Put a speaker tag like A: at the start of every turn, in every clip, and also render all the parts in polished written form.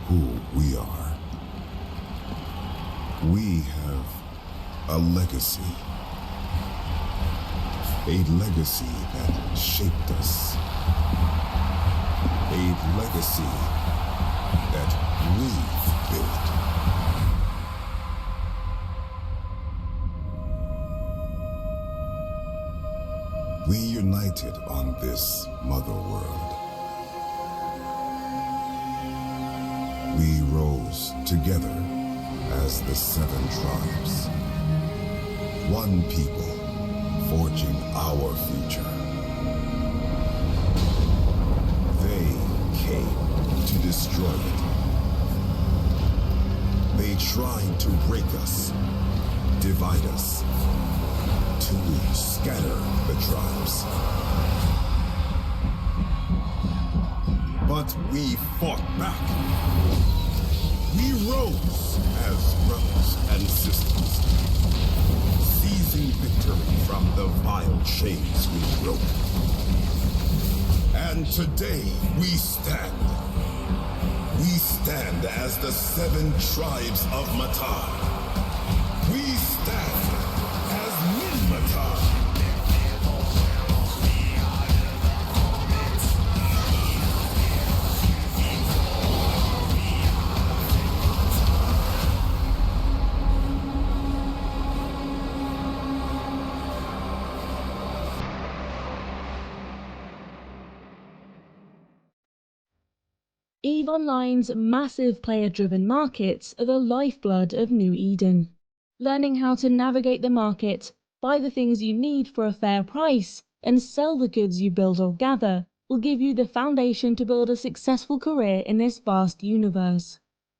A: who we are. We have a legacy. A legacy that shaped us. A legacy that we've built. We united on this mother world. We rose together as the 7 tribes. One people forging our future. They came to destroy it. They tried to break us, divide us, to scatter the tribes. But we fought back. We rose as brothers and sisters, seizing victory from the vile chains we broke. And today we stand. We stand as the 7 tribes of Matar. We stand as Min-Matar.
B: EveOnline's massive player-driven markets are the lifeblood of New Eden. Learning how to navigate the market, buy the things you need for a fair price, and sell the goods you build or gather will give you the foundation to build a successful career in this vast universe.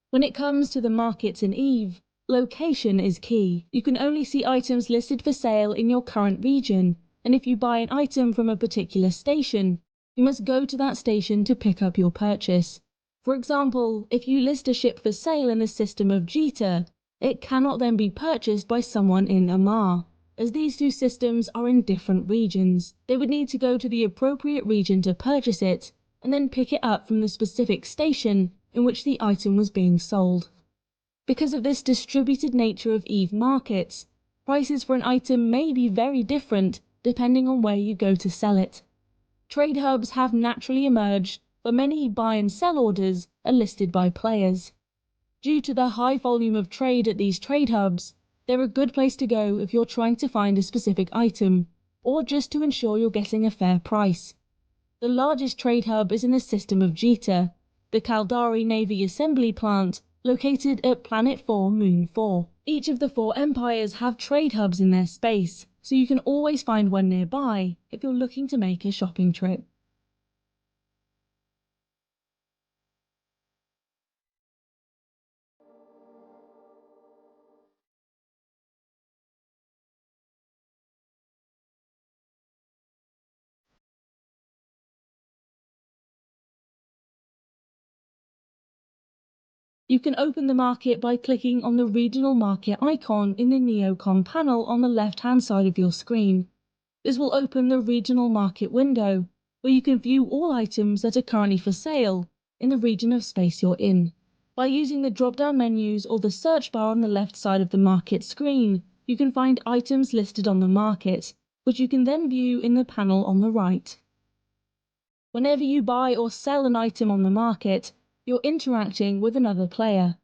B: When it comes to the markets in Eve, location is key. You can only see items listed for sale in your current region, and if you buy an item from a particular station, you must go to that station to pick up your purchase. For example, if you list a ship for sale in the system of Jita, it cannot then be purchased by someone in Amar, as these 2 systems are in different regions. They would need to go to the appropriate region to purchase it, and then pick it up from the specific station in which the item was being sold. Because of this distributed nature of Eve markets, prices for an item may be very different depending on where you go to sell it. Trade hubs have naturally emerged, but many buy and sell orders are listed by players. Due to the high volume of trade at these trade hubs, they're a good place to go if you're trying to find a specific item, or just to ensure you're getting a fair price. The largest trade hub is in the system of Jita, the Caldari Navy Assembly Plant, located at Planet 4 Moon 4. Each of the 4 empires have trade hubs in their space, so you can always find one nearby if you're looking to make a shopping trip. You can open the market by clicking on the regional market icon in the Neocon panel on the left-hand side of your screen. This will open the regional market window, where you can view all items that are currently for sale in the region of space you're in. By using the drop-down menus or the search bar on the left side of the market screen, you can find items listed on the market, which you can then view in the panel on the right. Whenever you buy or sell an item on the market, you're interacting with another player.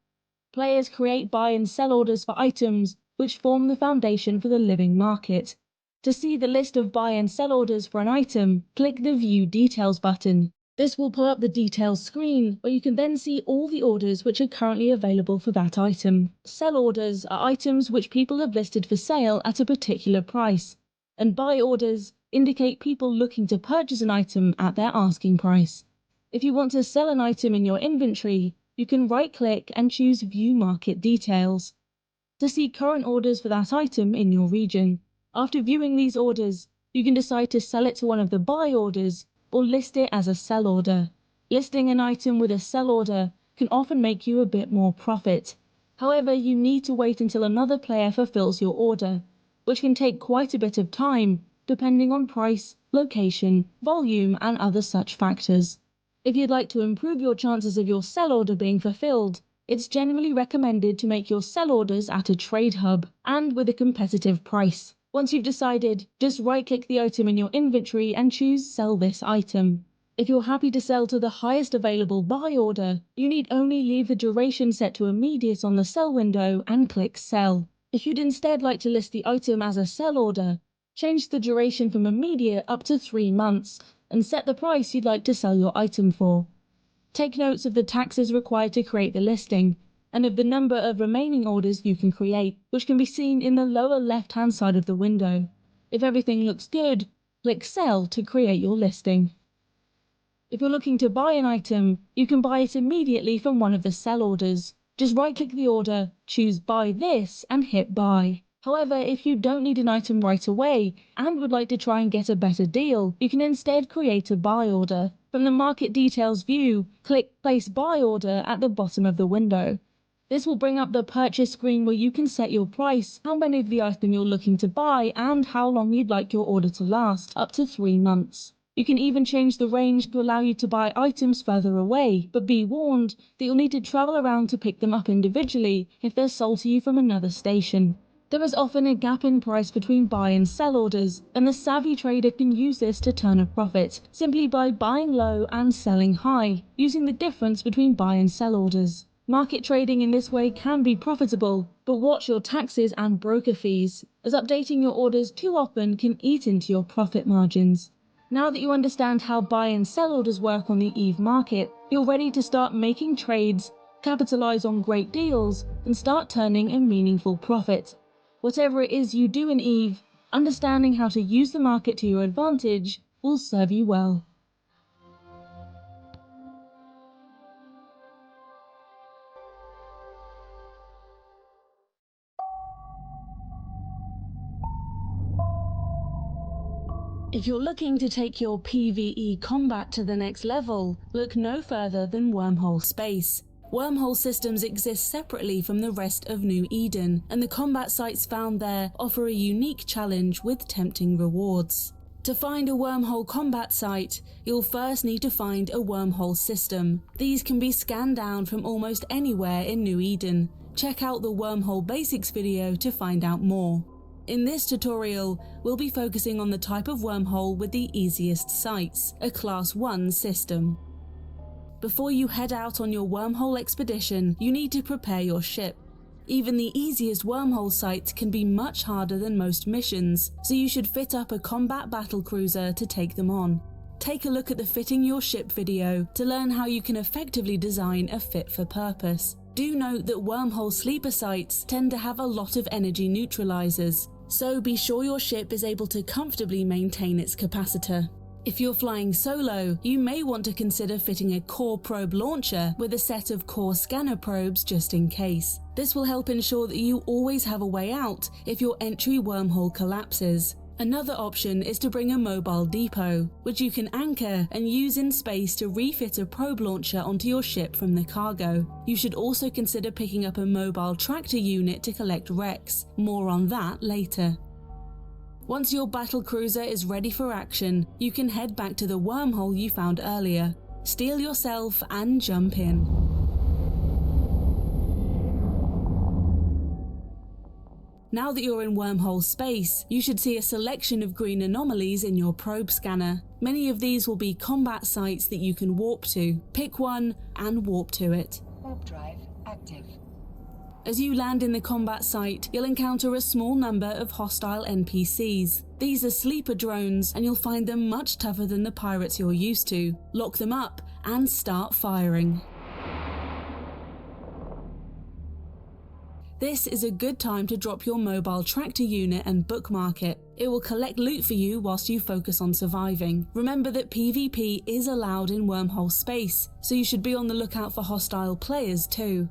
B: Players create buy and sell orders for items which form the foundation for the living market. To see the list of buy and sell orders for an item, click the View Details button. This will pull up the details screen, where you can then see all the orders which are currently available for that item. Sell orders are items which people have listed for sale at a particular price, and buy orders indicate people looking to purchase an item at their asking price. If you want to sell an item in your inventory, you can right-click and choose View Market Details to see current orders for that item in your region. After viewing these orders, you can decide to sell it to one of the buy orders or list it as a sell order. Listing an item with a sell order can often make you a bit more profit. However, you need to wait until another player fulfills your order, which can take quite a bit of time, depending on price, location, volume, and other such factors. If you'd like to improve your chances of your sell order being fulfilled, it's generally recommended to make your sell orders at a trade hub and with a competitive price. Once you've decided, just right-click the item in your inventory and choose Sell this item. If you're happy to sell to the highest available buy order, you need only leave the duration set to immediate on the sell window and click Sell. If you'd instead like to list the item as a sell order, change the duration from immediate up to 3 months and set the price you'd like to sell your item for. Take notes of the taxes required to create the listing and of the number of remaining orders you can create, which can be seen in the lower left-hand side of the window. If everything looks good, click Sell to create your listing. If you're looking to buy an item, you can buy it immediately from one of the sell orders. Just right-click the order, choose Buy This and hit Buy. However, if you don't need an item right away and would like to try and get a better deal, you can instead create a buy order. From the Market Details view, click Place Buy Order at the bottom of the window. This will bring up the purchase screen where you can set your price, how many of the item you're looking to buy, and how long you'd like your order to last, up to 3 months. You can even change the range to allow you to buy items further away, but be warned that you'll need to travel around to pick them up individually if they're sold to you from another station. There is often a gap in price between buy and sell orders, and the savvy trader can use this to turn a profit, simply by buying low and selling high, using the difference between buy and sell orders. Market trading in this way can be profitable, but watch your taxes and broker fees, as updating your orders too often can eat into your profit margins. Now that you understand how buy and sell orders work on the EVE market, you're ready to start making trades, capitalize on great deals, and start turning a meaningful profit. Whatever it is you do in EVE, understanding how to use the market to your advantage will serve you well. If you're looking to take your PvE combat to the next level, look no further than Wormhole Space. Wormhole systems exist separately from the rest of New Eden, and the combat sites found there offer a unique challenge with tempting rewards. To find a wormhole combat site, you'll first need to find a wormhole system. These can be scanned down from almost anywhere in New Eden. Check out the Wormhole Basics video to find out more. In this tutorial, we'll be focusing on the type of wormhole with the easiest sites, a Class 1 system. Before you head out on your wormhole expedition, you need to prepare your ship. Even the easiest wormhole sites can be much harder than most missions, so you should fit up a combat battlecruiser to take them on. Take a look at the Fitting Your Ship video to learn how you can effectively design a fit for purpose. Do note that wormhole sleeper sites tend to have a lot of energy neutralizers, so be sure your ship is able to comfortably maintain its capacitor. If you're flying solo, you may want to consider fitting a core probe launcher with a set of core scanner probes just in case. This will help ensure that you always have a way out if your entry wormhole collapses. Another option is to bring a mobile depot, which you can anchor and use in space to refit a probe launcher onto your ship from the cargo. You should also consider picking up a mobile tractor unit to collect wrecks. More on that later. Once your battlecruiser is ready for action, you can head back to the wormhole you found earlier. Steel yourself and jump in. Now that you're in Wormhole Space, you should see a selection of green anomalies in your probe scanner. Many of these will be combat sites that you can warp to. Pick one and warp to it.
C: Warp drive active.
B: As you land in the combat site, you'll encounter a small number of hostile NPCs. These are sleeper drones, and you'll find them much tougher than the pirates you're used to. Lock them up and start firing. This is a good time to drop your mobile tractor unit and bookmark it. It will collect loot for you whilst you focus on surviving. Remember that PvP is allowed in Wormhole Space, so you should be on the lookout for hostile players too.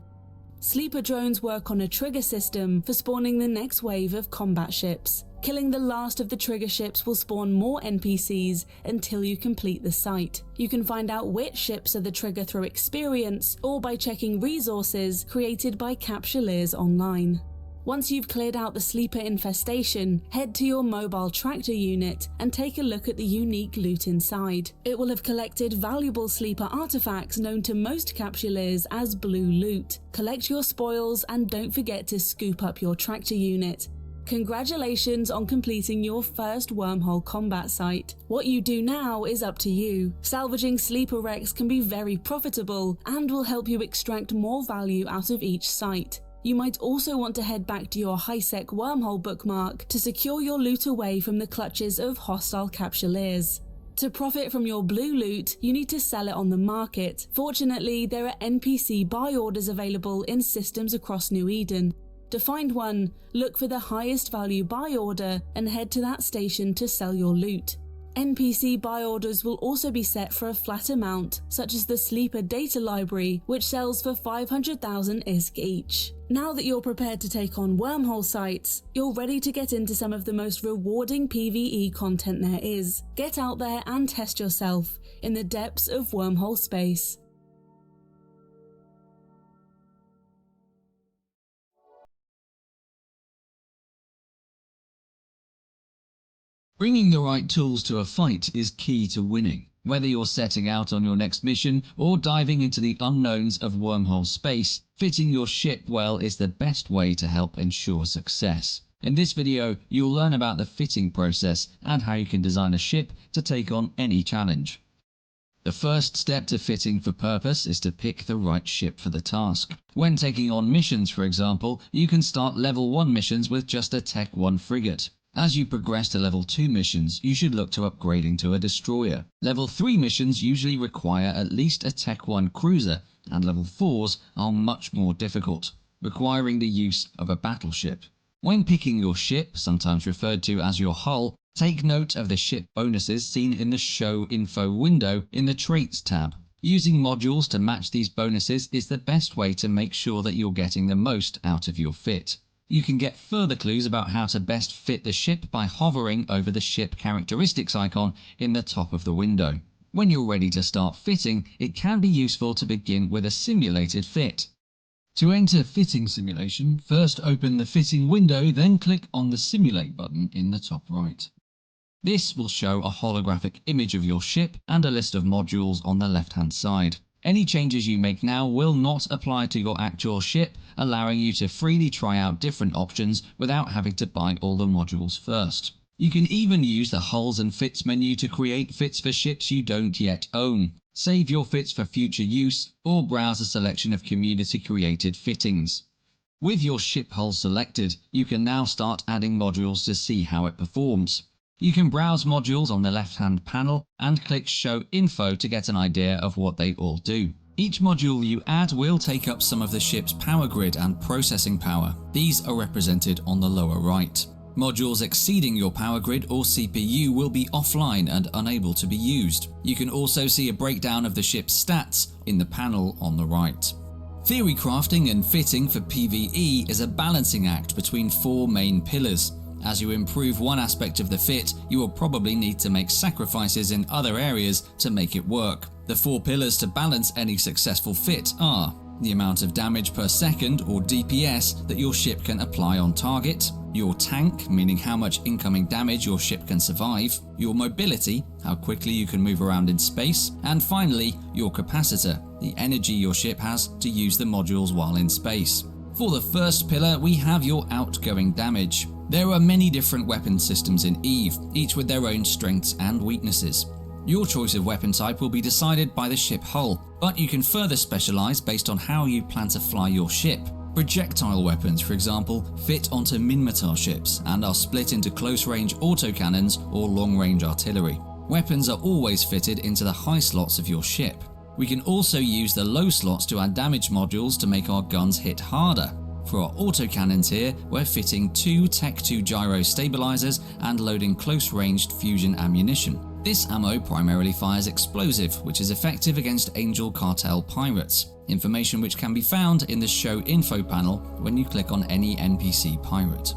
B: Sleeper drones work on a trigger system for spawning the next wave of combat ships. Killing the last of the trigger ships will spawn more NPCs until you complete the site. You can find out which ships are the trigger through experience or by checking resources created by Capsuleers Online. Once you've cleared out the sleeper infestation, head to your mobile tractor unit and take a look at the unique loot inside. It will have collected valuable sleeper artifacts known to most capsuleers as blue loot. Collect your spoils and don't forget to scoop up your tractor unit. Congratulations on completing your first wormhole combat site. What you do now is up to you. Salvaging sleeper wrecks can be very profitable and will help you extract more value out of each site. You might also want to head back to your high-sec wormhole bookmark to secure your loot away from the clutches of hostile capsuleers. To profit from your blue loot, you need to sell it on the market. Fortunately, there are NPC buy orders available in systems across New Eden. To find one, look for the highest value buy order and head to that station to sell your loot. NPC buy orders will also be set for a flat amount, such as the Sleeper Data Library, which sells for 500,000 ISK each. Now that you're prepared to take on wormhole sites, you're ready to get into some of the most rewarding PvE content there is. Get out there and test yourself in the depths of Wormhole Space.
D: Bringing the right tools to a fight is key to winning. Whether you're setting out on your next mission or diving into the unknowns of Wormhole Space, fitting your ship well is the best way to help ensure success. In this video, you'll learn about the fitting process and how you can design a ship to take on any challenge. The first step to fitting for purpose is to pick the right ship for the task. When taking on missions, for example, you can start level 1 missions with just a Tech 1 frigate. As you progress to level 2 missions, you should look to upgrading to a destroyer. Level 3 missions usually require at least a Tech 1 cruiser, and level 4s are much more difficult, requiring the use of a battleship. When picking your ship, sometimes referred to as your hull, take note of the ship bonuses seen in the Show Info window in the Traits tab. Using modules to match these bonuses is the best way to make sure that you're getting the most out of your fit. You can get further clues about how to best fit the ship by hovering over the ship characteristics icon in the top of the window. When you're ready to start fitting, it can be useful to begin with a simulated fit. To enter fitting simulation, first open the fitting window, then click on the Simulate button in the top right. This will show a holographic image of your ship and a list of modules on the left-hand side. Any changes you make now will not apply to your actual ship, allowing you to freely try out different options without having to buy all the modules first. You can even use the Hulls and Fits menu to create fits for ships you don't yet own. Save your fits for future use, or browse a selection of community-created fittings. With your ship hull selected, you can now start adding modules to see how it performs. You can browse modules on the left-hand panel and click Show Info to get an idea of what they all do. Each module you add will take up some of the ship's power grid and processing power. These are represented on the lower right. Modules exceeding your power grid or CPU will be offline and unable to be used. You can also see a breakdown of the ship's stats in the panel on the right. Theory crafting and fitting for PvE is a balancing act between 4 main pillars. As you improve one aspect of the fit, you will probably need to make sacrifices in other areas to make it work. The 4 pillars to balance any successful fit are the amount of damage per second or DPS that your ship can apply on target, your tank, meaning how much incoming damage your ship can survive, your mobility, how quickly you can move around in space, and finally, your capacitor, the energy your ship has to use the modules while in space. For the first pillar, we have your outgoing damage. There are many different weapon systems in EVE, each with their own strengths and weaknesses. Your choice of weapon type will be decided by the ship hull, but you can further specialize based on how you plan to fly your ship. Projectile weapons, for example, fit onto Minmatar ships and are split into close-range autocannons or long-range artillery. Weapons are always fitted into the high slots of your ship. We can also use the low slots to add damage modules to make our guns hit harder. For our autocannons here, we're fitting 2 Tech 2 gyro stabilizers and loading close-ranged fusion ammunition. This ammo primarily fires explosive, which is effective against Angel Cartel pirates, information which can be found in the Show Info panel when you click on any NPC pirate.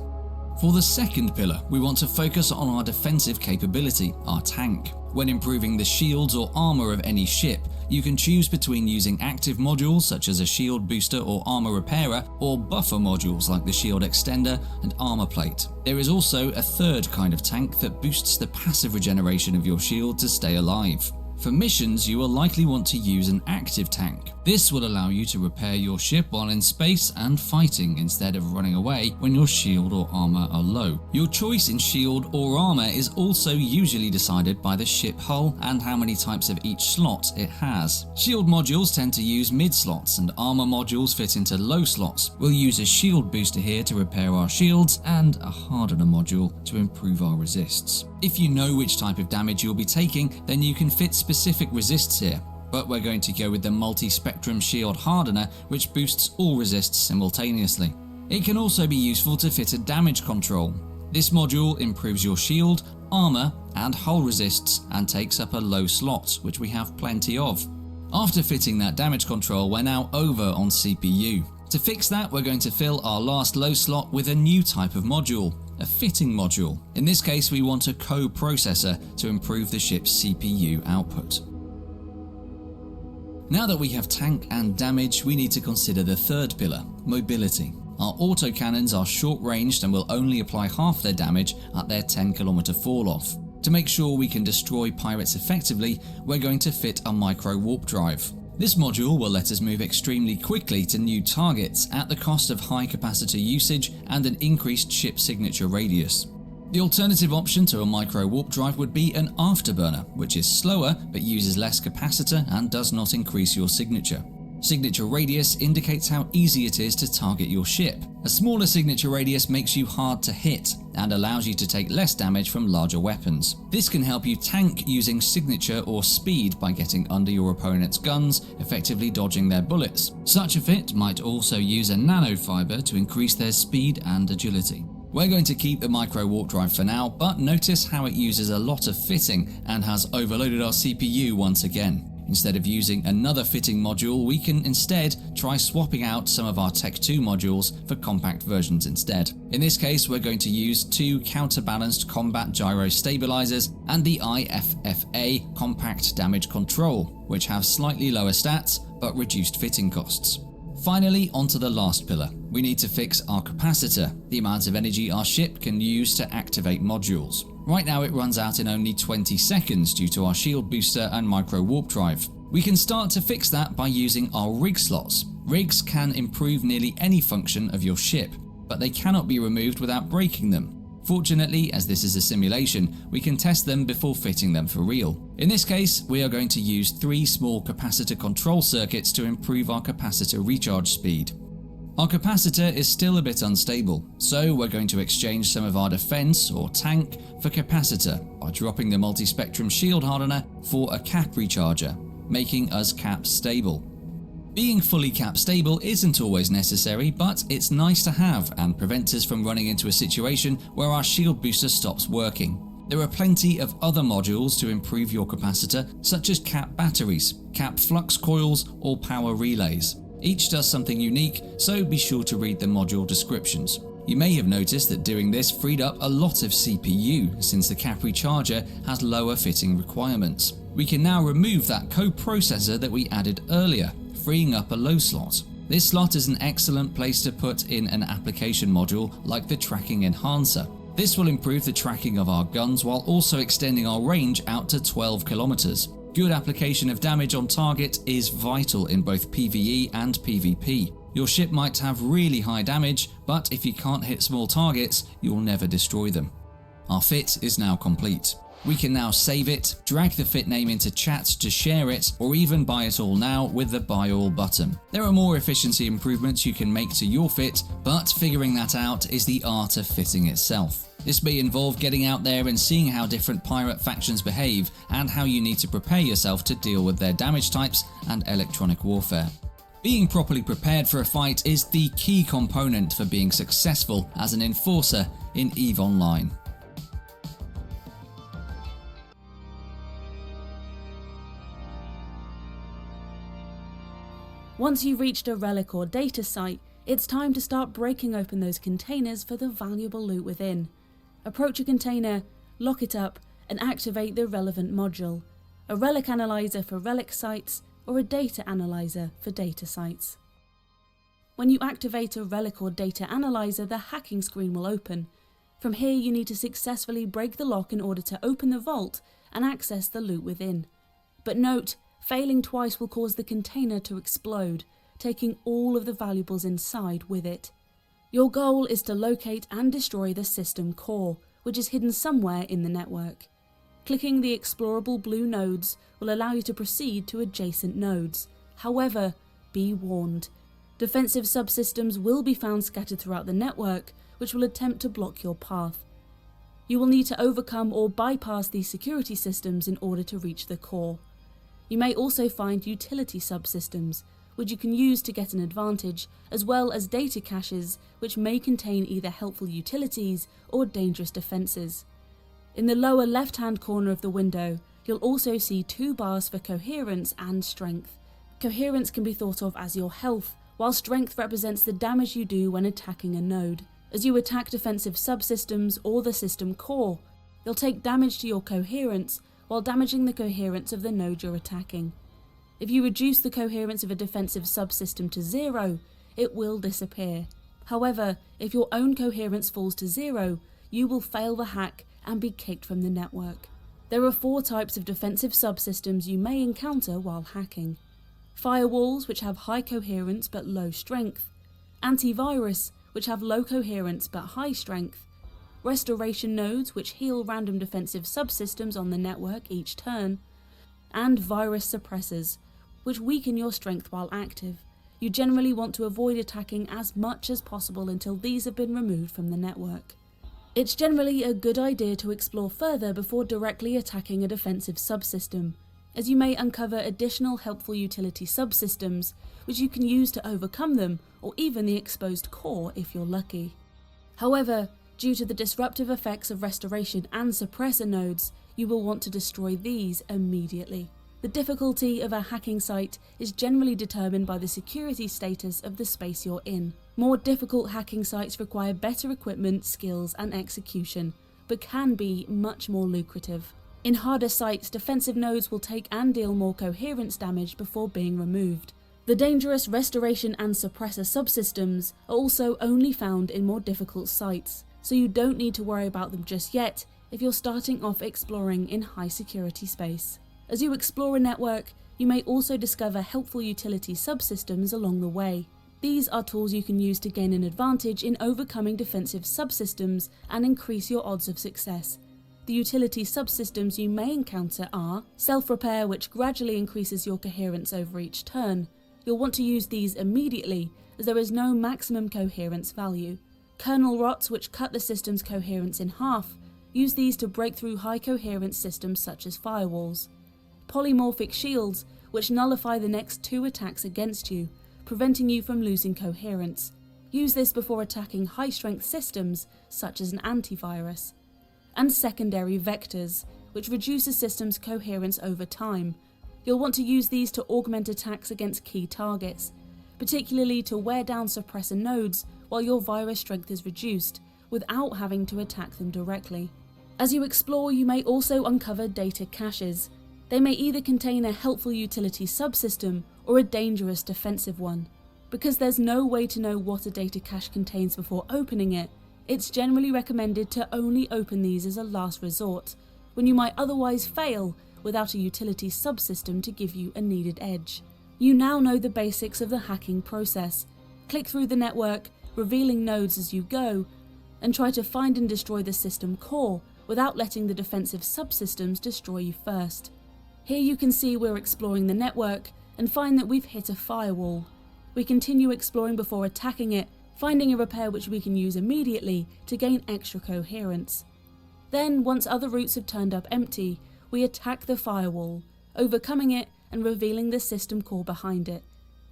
D: For the second pillar, we want to focus on our defensive capability, our tank. When improving the shields or armor of any ship, you can choose between using active modules such as a shield booster or armor repairer, or buffer modules like the shield extender and armor plate. There is also a third kind of tank that boosts the passive regeneration of your shield to stay alive. For missions, you will likely want to use an active tank. This will allow you to repair your ship while in space and fighting instead of running away when your shield or armor are low. Your choice in shield or armor is also usually decided by the ship hull and how many types of each slot it has. Shield modules tend to use mid slots and armor modules fit into low slots. We'll use a shield booster here to repair our shields and a hardener module to improve our resists. If you know which type of damage you'll be taking, then you can fit specific resists here, but we're going to go with the multi-spectrum shield hardener, which boosts all resists simultaneously. It can also be useful to fit a damage control. This module improves your shield, armor, and hull resists and takes up a low slot, which we have plenty of. After fitting that damage control, we're now over on CPU. To fix that, we're going to fill our last low slot with a new type of module, a fitting module. In this case, we want a co-processor to improve the ship's CPU output. Now that we have tank and damage, we need to consider the third pillar, mobility. Our autocannons are short-ranged and will only apply half their damage at their 10km fall-off. To make sure we can destroy pirates effectively, we're going to fit a micro-warp drive. This module will let us move extremely quickly to new targets at the cost of high capacitor usage and an increased ship signature radius. The alternative option to a micro warp drive would be an afterburner, which is slower but uses less capacitor and does not increase your signature. Signature radius indicates how easy it is to target your ship. A smaller signature radius makes you hard to hit and allows you to take less damage from larger weapons. This can help you tank using signature or speed by getting under your opponent's guns, effectively dodging their bullets. Such a fit might also use a nanofiber to increase their speed and agility. We're going to keep the micro warp drive for now, but notice how it uses a lot of fitting and has overloaded our CPU once again. Instead of using another fitting module, we can instead try swapping out some of our Tech 2 modules for compact versions instead. In this case, we're going to use two counterbalanced combat gyro stabilizers and the IFFA compact damage control, which have slightly lower stats but reduced fitting costs. Finally, onto the last pillar. We need to fix our capacitor, the amount of energy our ship can use to activate modules. Right now it runs out in only 20 seconds due to our shield booster and micro warp drive. We can start to fix that by using our rig slots. Rigs can improve nearly any function of your ship, but they cannot be removed without breaking them. Fortunately, as this is a simulation, we can test them before fitting them for real. In this case, we are going to use 3 small capacitor control circuits to improve our capacitor recharge speed. Our capacitor is still a bit unstable, so we're going to exchange some of our defense or tank for capacitor by dropping the multi-spectrum shield hardener for a cap recharger, making us cap stable. Being fully cap stable isn't always necessary, but it's nice to have and prevents us from running into a situation where our shield booster stops working. There are plenty of other modules to improve your capacitor, such as cap batteries, cap flux coils, or power relays. Each does something unique, so be sure to read the module descriptions. You may have noticed that doing this freed up a lot of CPU, since the cap recharger has lower fitting requirements. We can now remove that co-processor that we added earlier, freeing up a low slot. This slot is an excellent place to put in an application module like the tracking enhancer. This will improve the tracking of our guns while also extending our range out to 12 kilometers. Good application of damage on target is vital in both PvE and PvP. Your ship might have really high damage, but if you can't hit small targets, you'll never destroy them. Our fit is now complete. We can now save it, drag the fit name into chat to share it, or even buy it all now with the buy all button. There are more efficiency improvements you can make to your fit, but figuring that out is the art of fitting itself. This may involve getting out there and seeing how different pirate factions behave and how you need to prepare yourself to deal with their damage types and electronic warfare. Being properly prepared for a fight is the key component for being successful as an enforcer in EveOnline.
B: Once you've reached a relic or data site, it's time to start breaking open those containers for the valuable loot within. Approach a container, lock it up, and activate the relevant module. A relic analyzer for relic sites, or a data analyzer for data sites. When you activate a relic or data analyzer, the hacking screen will open. From here you need to successfully break the lock in order to open the vault and access the loot within. But note, failing twice will cause the container to explode, taking all of the valuables inside with it. Your goal is to locate and destroy the system core, which is hidden somewhere in the network. Clicking the explorable blue nodes will allow you to proceed to adjacent nodes. However, be warned. Defensive subsystems will be found scattered throughout the network, which will attempt to block your path. You will need to overcome or bypass these security systems in order to reach the core. You may also find utility subsystems, which you can use to get an advantage, as well as data caches, which may contain either helpful utilities or dangerous defences. In the lower left-hand corner of the window, you'll also see 2 bars for coherence and strength. Coherence can be thought of as your health, while strength represents the damage you do when attacking a node. As you attack defensive subsystems or the system core, you'll take damage to your coherence while damaging the coherence of the node you're attacking. If you reduce the coherence of a defensive subsystem to 0, it will disappear. However, if your own coherence falls to 0, you will fail the hack and be kicked from the network. There are 4 types of defensive subsystems you may encounter while hacking. Firewalls, which have high coherence but low strength. Antivirus, which have low coherence but high strength. Restoration nodes, which heal random defensive subsystems on the network each turn. And virus suppressors, which weaken your strength while active. You generally want to avoid attacking as much as possible until these have been removed from the network. It's generally a good idea to explore further before directly attacking a defensive subsystem, as you may uncover additional helpful utility subsystems, which you can use to overcome them, or even the exposed core if you're lucky. However, due to the disruptive effects of restoration and suppressor nodes, you will want to destroy these immediately. The difficulty of a hacking site is generally determined by the security status of the space you're in. More difficult hacking sites require better equipment, skills, and execution, but can be much more lucrative. In harder sites, defensive nodes will take and deal more coherence damage before being removed. The dangerous restoration and suppressor subsystems are also only found in more difficult sites, so you don't need to worry about them just yet if you're starting off exploring in high security space. As you explore a network, you may also discover helpful utility subsystems along the way. These are tools you can use to gain an advantage in overcoming defensive subsystems and increase your odds of success. The utility subsystems you may encounter are self-repair, which gradually increases your coherence over each turn. You'll want to use these immediately, as there is no maximum coherence value. Kernel rots, which cut the system's coherence in half. Use these to break through high coherence systems such as firewalls. Polymorphic shields, which nullify the next 2 attacks against you, preventing you from losing coherence. Use this before attacking high-strength systems, such as an antivirus. And secondary vectors, which reduce a system's coherence over time. You'll want to use these to augment attacks against key targets, particularly to wear down suppressor nodes while your virus strength is reduced, without having to attack them directly. As you explore, you may also uncover data caches. They may either contain a helpful utility subsystem or a dangerous defensive one. Because there's no way to know what a data cache contains before opening it, it's generally recommended to only open these as a last resort, when you might otherwise fail without a utility subsystem to give you a needed edge. You now know the basics of the hacking process. Click through the network, revealing nodes as you go, and try to find and destroy the system core without letting the defensive subsystems destroy you first. Here you can see we're exploring the network and find that we've hit a firewall. We continue exploring before attacking it, finding a repair which we can use immediately to gain extra coherence. Then, once other routes have turned up empty, we attack the firewall, overcoming it and revealing the system core behind it.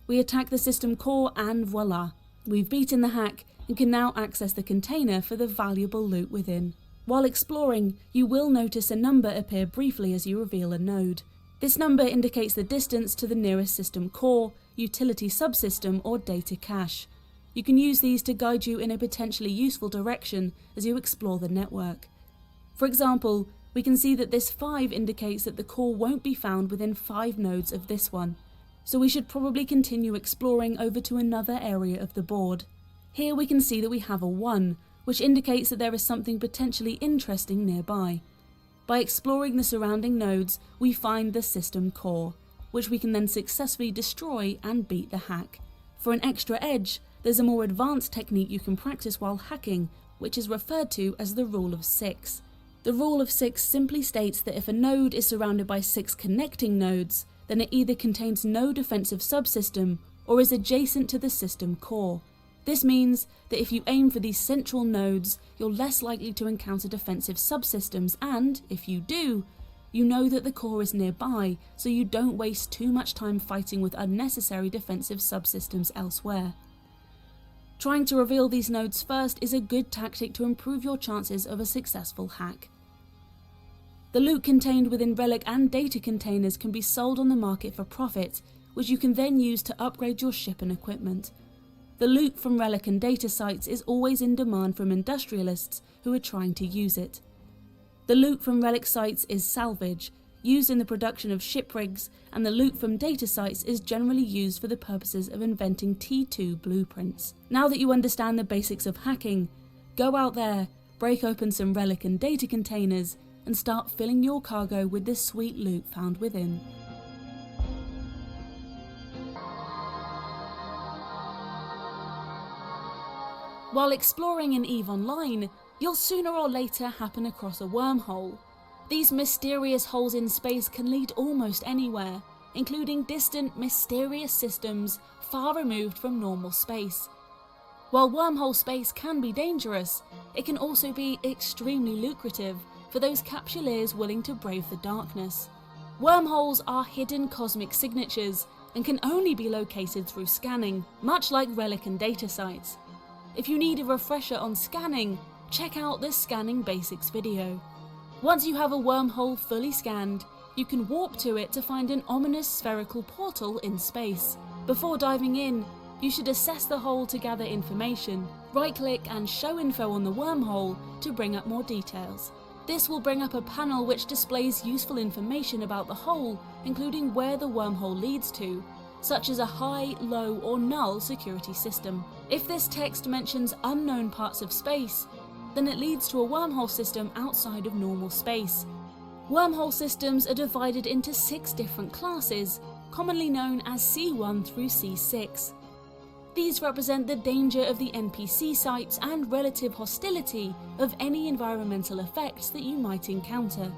B: We attack the system core and voila! We've beaten the hack and can now access the container for the valuable loot within. While exploring, you will notice a number appear briefly as you reveal a node. This number indicates the distance to the nearest system core, utility subsystem, or data cache. You can use these to guide you in a potentially useful direction as you explore the network. For example, we can see that this 5 indicates that the core won't be found within 5 nodes of this one. so we should probably continue exploring over to another area of the board. Here we can see that we have a 1, which indicates that there is something potentially interesting nearby. By exploring the surrounding nodes, we find the system core, which we can then successfully destroy and beat the hack. For an extra edge, there's a more advanced technique you can practice while hacking, which is referred to as the Rule of 6. The Rule of 6 simply states that if a node is surrounded by 6 connecting nodes, then it either contains no defensive subsystem or is adjacent to the system core. This means that if you aim for these central nodes, you're less likely to encounter defensive subsystems, and, if you do, you know that the core is nearby, so you don't waste too much time fighting with unnecessary defensive subsystems elsewhere. Trying to reveal these nodes first is a good tactic to improve your chances of a successful hack. The loot contained within relic and data containers can be sold on the market for profit, which you can then use to upgrade your ship and equipment. The loot from relic and data sites is always in demand from industrialists who are trying to use it. The loot from relic sites is salvage, used in the production of ship rigs, and the loot from data sites is generally used for the purposes of inventing T2 blueprints. Now that you understand the basics of hacking, go out there, break open some relic and data containers, and start filling your cargo with the sweet loot found within. While exploring in EveOnline, you'll sooner or later happen across a wormhole. These mysterious holes in space can lead almost anywhere, including distant, mysterious systems far removed from normal space. While Wormhole Space can be dangerous, it can also be extremely lucrative for those capsuleers willing to brave the darkness. Wormholes are hidden cosmic signatures and can only be located through scanning, much like relic and data sites. If you need a refresher on scanning, check out the Scanning Basics video. Once you have a wormhole fully scanned, you can warp to it to find an ominous spherical portal in space. Before diving in, you should assess the hole to gather information. Right-click and show info on the wormhole to bring up more details. This will bring up a panel which displays useful information about the hole, including where the wormhole leads to, such as a high, low, or null security system. If this text mentions unknown parts of space, then it leads to a wormhole system outside of normal space. Wormhole systems are divided into 6 different classes, commonly known as C1 through C6. These represent the danger of the NPC sites and relative hostility of any environmental effects that you might encounter.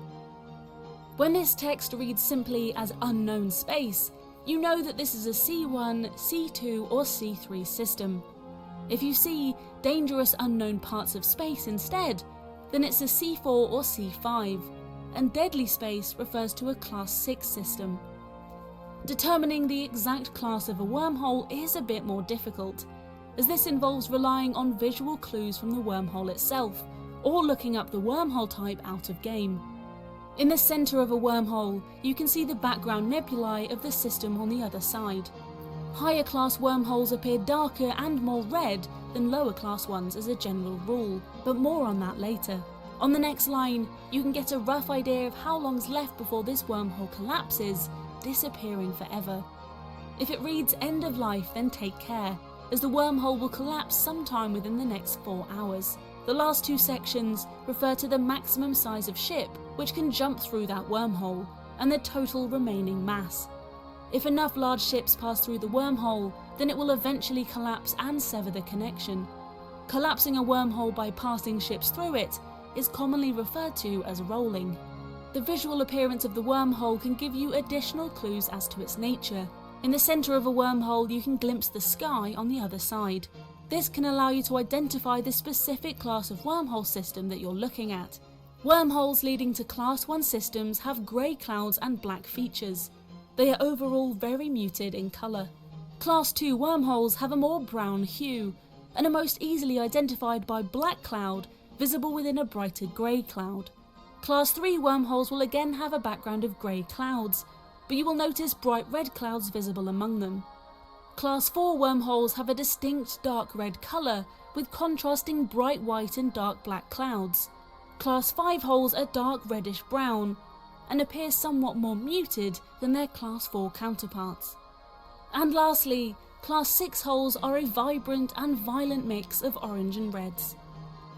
B: When this text reads simply as unknown space, you know that this is a C1, C2 or C3 system. If you see dangerous unknown parts of space instead, then it's a C4 or C5, and deadly space refers to a Class 6 system. Determining the exact class of a wormhole is a bit more difficult, as this involves relying on visual clues from the wormhole itself, or looking up the wormhole type out of game. In the centre of a wormhole, you can see the background nebulae of the system on the other side. Higher class wormholes appear darker and more red than lower class ones as a general rule, but more on that later. On the next line, you can get a rough idea of how long's left before this wormhole collapses, disappearing forever. If it reads end of life, then take care, as the wormhole will collapse sometime within the next 4 hours. The last 2 sections refer to the maximum size of ship which can jump through that wormhole, and the total remaining mass. If enough large ships pass through the wormhole, then it will eventually collapse and sever the connection. Collapsing a wormhole by passing ships through it is commonly referred to as rolling. The visual appearance of the wormhole can give you additional clues as to its nature. In the centre of a wormhole, you can glimpse the sky on the other side. This can allow you to identify the specific class of wormhole system that you're looking at. Wormholes leading to Class 1 systems have grey clouds and black features. They are overall very muted in colour. Class 2 wormholes have a more brown hue, and are most easily identified by black cloud, visible within a brighter grey cloud. Class 3 wormholes will again have a background of grey clouds, but you will notice bright red clouds visible among them. Class 4 wormholes have a distinct dark red colour, with contrasting bright white and dark black clouds. Class 5 holes are dark reddish brown, and appear somewhat more muted than their Class 4 counterparts. And lastly, Class 6 holes are a vibrant and violent mix of orange and reds.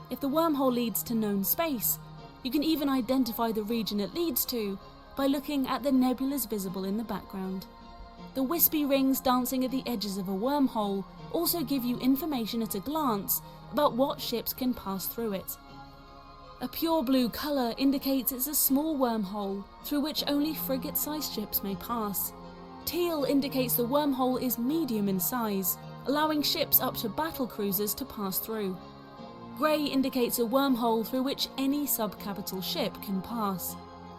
B: If the wormhole leads to known space, you can even identify the region it leads to by looking at the nebulas visible in the background. The wispy rings dancing at the edges of a wormhole also give you information at a glance about what ships can pass through it. A pure blue colour indicates it's a small wormhole through which only frigate-sized ships may pass. Teal indicates the wormhole is medium in size, allowing ships up to battle cruisers to pass through. Grey indicates a wormhole through which any sub-capital ship can pass.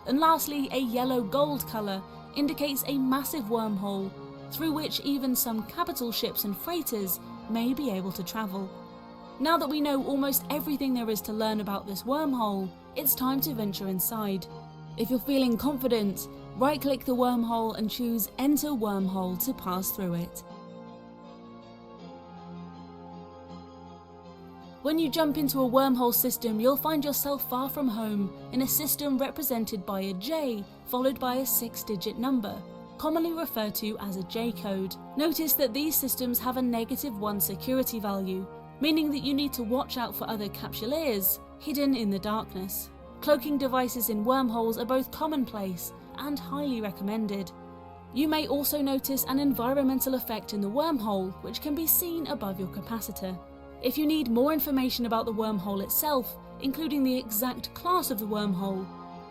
B: And lastly, a yellow-gold colour indicates a massive wormhole through which even some capital ships and freighters may be able to travel. Now that we know almost everything there is to learn about this wormhole, it's time to venture inside. If you're feeling confident, right-click the wormhole and choose Enter Wormhole to pass through it. When you jump into a wormhole system, you'll find yourself far from home in a system represented by a J followed by a 6-digit number, commonly referred to as a J-code. Notice that these systems have a -1 security value, meaning that you need to watch out for other capsuleers hidden in the darkness. Cloaking devices in wormholes are both commonplace and highly recommended. You may also notice an environmental effect in the wormhole, which can be seen above your capacitor. If you need more information about the wormhole itself, including the exact class of the wormhole,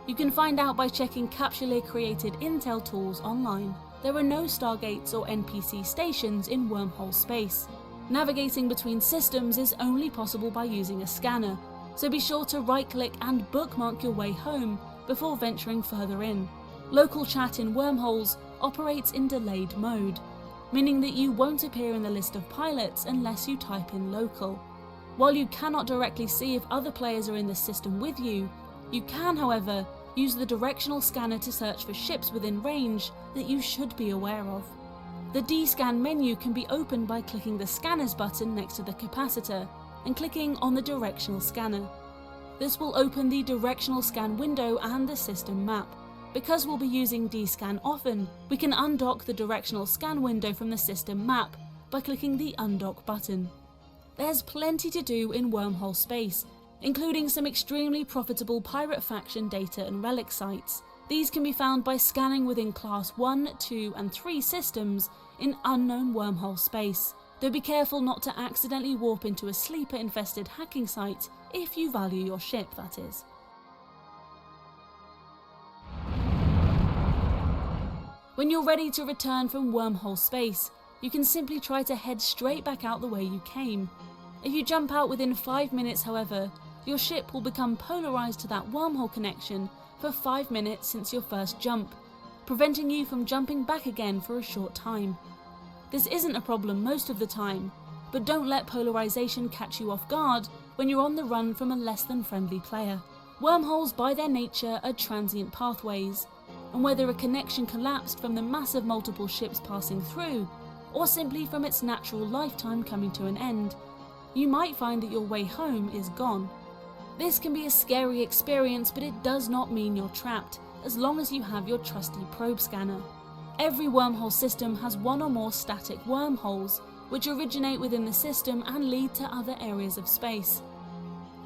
B: you can find out by checking capsuleer-created intel tools online. There are no stargates or NPC stations in Wormhole Space. Navigating between systems is only possible by using a scanner, so be sure to right-click and bookmark your way home before venturing further in. Local chat in Wormholes operates in delayed mode, meaning that you won't appear in the list of pilots unless you type in local. While you cannot directly see if other players are in the system with you, you can, however, use the directional scanner to search for ships within range that you should be aware of. The D-Scan menu can be opened by clicking the Scanners button next to the capacitor and clicking on the directional scanner. This will open the directional scan window and the system map. Because we'll be using D-Scan often, we can undock the directional scan window from the system map by clicking the Undock button. There's plenty to do in Wormhole Space, including some extremely profitable pirate faction data and relic sites. These can be found by scanning within Class 1, 2 and 3 systems in unknown Wormhole Space, though be careful not to accidentally warp into a sleeper-infested hacking site if you value your ship, that is. When you're ready to return from Wormhole Space, you can simply try to head straight back out the way you came. If you jump out within 5 minutes, however, your ship will become polarised to that wormhole connection for 5 minutes since your first jump, preventing you from jumping back again for a short time. This isn't a problem most of the time, but don't let polarisation catch you off guard when you're on the run from a less than friendly player. Wormholes by their nature are transient pathways, and whether a connection collapsed from the massive multiple ships passing through, or simply from its natural lifetime coming to an end, you might find that your way home is gone. This can be a scary experience, but it does not mean you're trapped, as long as you have your trusty probe scanner. Every wormhole system has one or more static wormholes, which originate within the system and lead to other areas of space.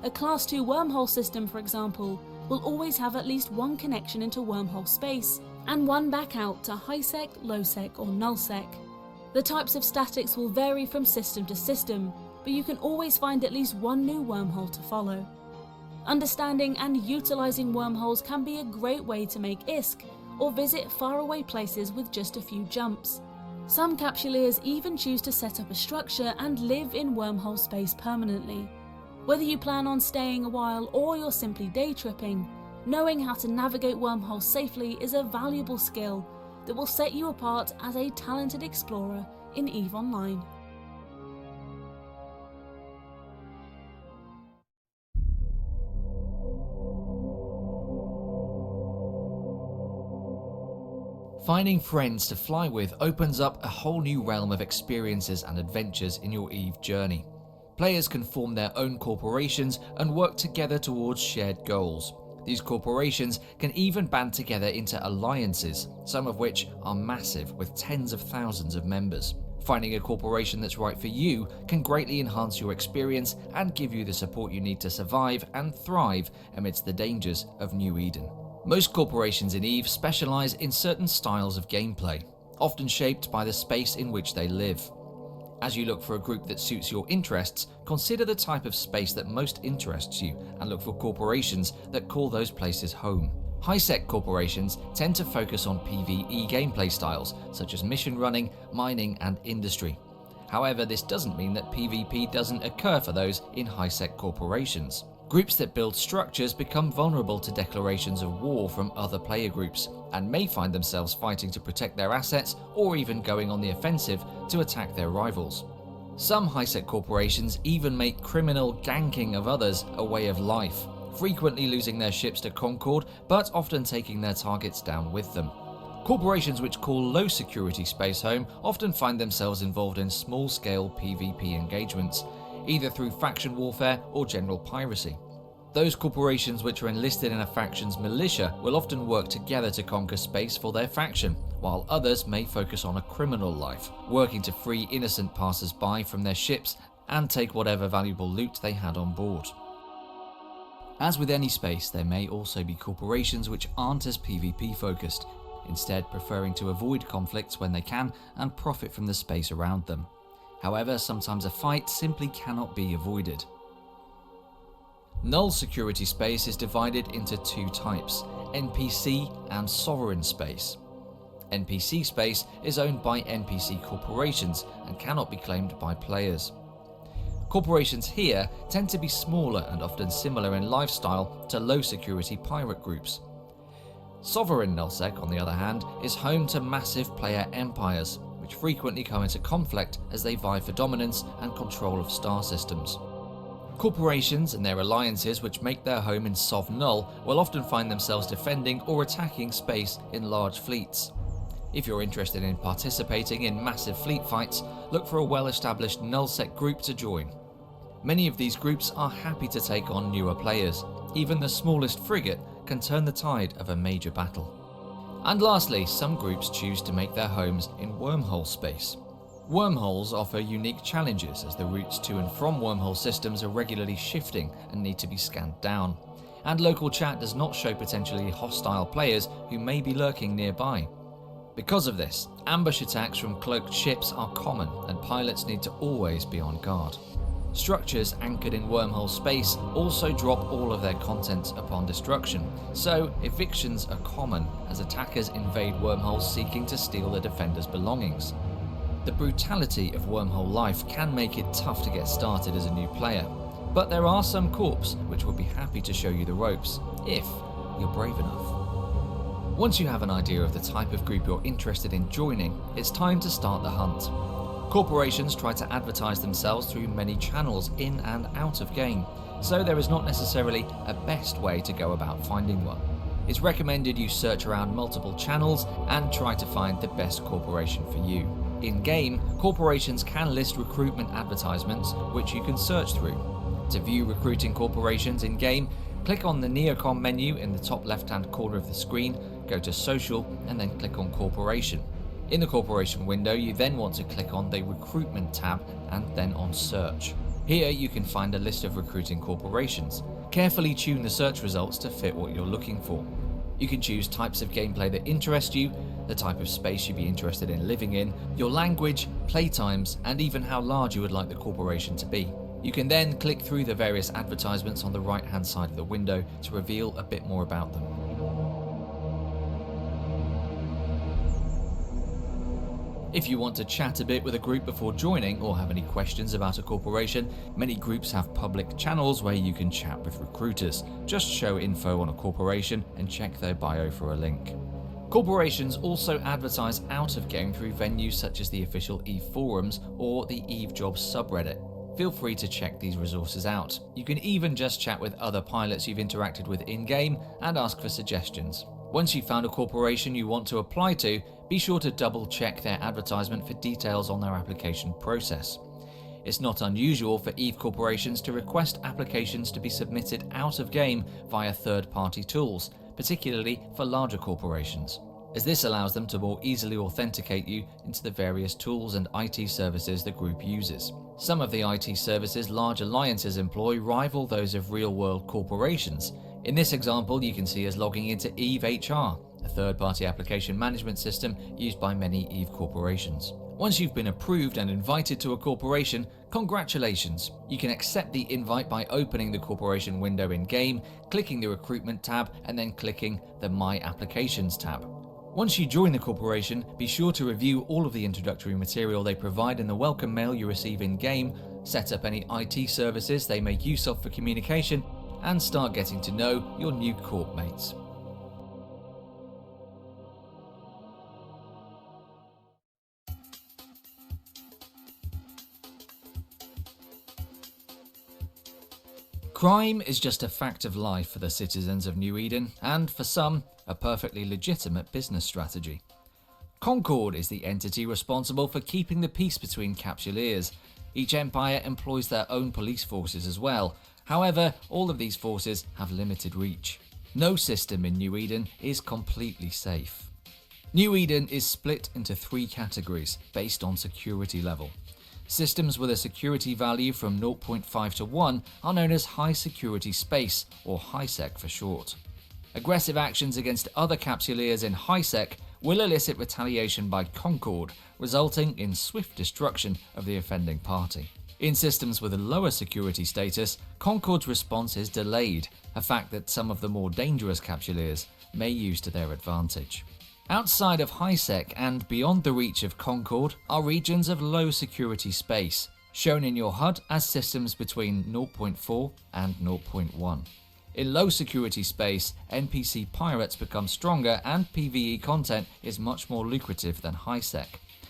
B: A Class 2 wormhole system, for example, will always have at least one connection into Wormhole Space, and one back out to high-sec, low-sec or null-sec. The types of statics will vary from system to system, but you can always find at least one new wormhole to follow. Understanding and utilising wormholes can be a great way to make ISK, or visit faraway places with just a few jumps. Some capsuleers even choose to set up a structure and live in Wormhole Space permanently. Whether you plan on staying a while or you're simply day tripping, knowing how to navigate wormholes safely is a valuable skill that will set you apart as a talented explorer in EveOnline.
E: Finding friends to fly with opens up a whole new realm of experiences and adventures in your EVE journey. Players can form their own corporations and work together towards shared goals. These corporations can even band together into alliances, some of which are massive with tens of thousands of members. Finding a corporation that's right for you can greatly enhance your experience and give you the support you need to survive and thrive amidst the dangers of New Eden. Most corporations in EVE specialize in certain styles of gameplay, often shaped by the space in which they live. As you look for a group that suits your interests, consider the type of space that most interests you and look for corporations that call those places home. High-sec corporations tend to focus on PvE gameplay styles, such as mission running, mining, and industry. However, this doesn't mean that PvP doesn't occur for those in high-sec corporations. Groups that build structures become vulnerable to declarations of war from other player groups, and may find themselves fighting to protect their assets or even going on the offensive to attack their rivals. Some high-sec corporations even make criminal ganking of others a way of life, frequently losing their ships to Concord, but often taking their targets down with them. Corporations which call low security space home often find themselves involved in small-scale PvP engagements, either through faction warfare or general piracy. Those corporations which are enlisted in a faction's militia will often work together to conquer space for their faction, while others may focus on a criminal life, working to free innocent passers-by from their ships and take whatever valuable loot they had on board. As with any space, there may also be corporations which aren't as PvP focused, instead preferring to avoid conflicts when they can and profit from the space around them. However, sometimes a fight simply cannot be avoided. Null security space is divided into two types, NPC and sovereign space. NPC space is owned by NPC corporations and cannot be claimed by players. Corporations here tend to be smaller and often similar in lifestyle to low-security pirate groups. Sovereign nullsec, on the other hand, is home to massive player empires, which frequently come into conflict as they vie for dominance and control of star systems. Corporations and their alliances which make their home in Sov Null will often find themselves defending or attacking space in large fleets. If you're interested in participating in massive fleet fights, look for a well-established nullsec group to join. Many of these groups are happy to take on newer players. Even the smallest frigate can turn the tide of a major battle. And lastly, some groups choose to make their homes in Wormhole Space. Wormholes offer unique challenges as the routes to and from wormhole systems are regularly shifting and need to be scanned down. And local chat does not show potentially hostile players who may be lurking nearby. Because of this, ambush attacks from cloaked ships are common and pilots need to always be on guard. Structures anchored in Wormhole Space also drop all of their content upon destruction, so evictions are common as attackers invade wormholes seeking to steal the defenders' belongings. The brutality of wormhole life can make it tough to get started as a new player, but there are some corps which will be happy to show you the ropes, if you're brave enough. Once you have an idea of the type of group you're interested in joining, it's time to start the hunt. Corporations try to advertise themselves through many channels in and out of game, so there is not necessarily a best way to go about finding one. It's recommended you search around multiple channels and try to find the best corporation for you. In-game, corporations can list recruitment advertisements which you can search through. To view recruiting corporations in-game, click on the Neocom menu in the top left-hand corner of the screen, go to Social, and then click on Corporation. In the Corporation window, you then want to click on the Recruitment tab and then on Search. Here you can find a list of recruiting corporations. Carefully tune the search results to fit what you're looking for. You can choose types of gameplay that interest you, the type of space you'd be interested in living in, your language, playtimes, and even how large you would like the corporation to be. You can then click through the various advertisements on the right-hand side of the window to reveal a bit more about them. If you want to chat a bit with a group before joining or have any questions about a corporation, many groups have public channels where you can chat with recruiters. Just show info on a corporation and check their bio for a link. Corporations also advertise out of game through venues such as the official EVE forums or the EVE Jobs subreddit. Feel free to check these resources out. You can even just chat with other pilots you've interacted with in-game and ask for suggestions. Once you've found a corporation you want to apply to, be sure to double check their advertisement for details on their application process. It's not unusual for EVE corporations to request applications to be submitted out of game via third-party tools, particularly for larger corporations, as this allows them to more easily authenticate you into the various tools and IT services the group uses. Some of the IT services large alliances employ rival those of real-world corporations. In this example, you can see us logging into EveHR, a third-party application management system used by many EVE corporations. Once you've been approved and invited to a corporation, congratulations! You can accept the invite by opening the corporation window in-game, clicking the Recruitment tab, and then clicking the My Applications tab. Once you join the corporation, be sure to review all of the introductory material they provide in the welcome mail you receive in-game, set up any IT services they make use of for communication, and start getting to know your new corp mates. Crime is just a fact of life for the citizens of New Eden, and for some, a perfectly legitimate business strategy. Concord is the entity responsible for keeping the peace between capsuleers. Each empire employs their own police forces as well. However, all of these forces have limited reach. No system in New Eden is completely safe. New Eden is split into 3 categories based on security level. Systems with a security value from 0.5 to 1 are known as high security space, or HighSec for short. Aggressive actions against other capsuleers in HighSec will elicit retaliation by Concord, resulting in swift destruction of the offending party. In systems with a lower security status, Concord's response is delayed, a fact that some of the more dangerous capsuleers may use to their advantage. Outside of HighSec and beyond the reach of Concord are regions of low security space, shown in your HUD as systems between 0.4 and 0.1. In low security space, NPC pirates become stronger and PvE content is much more lucrative than HighSec.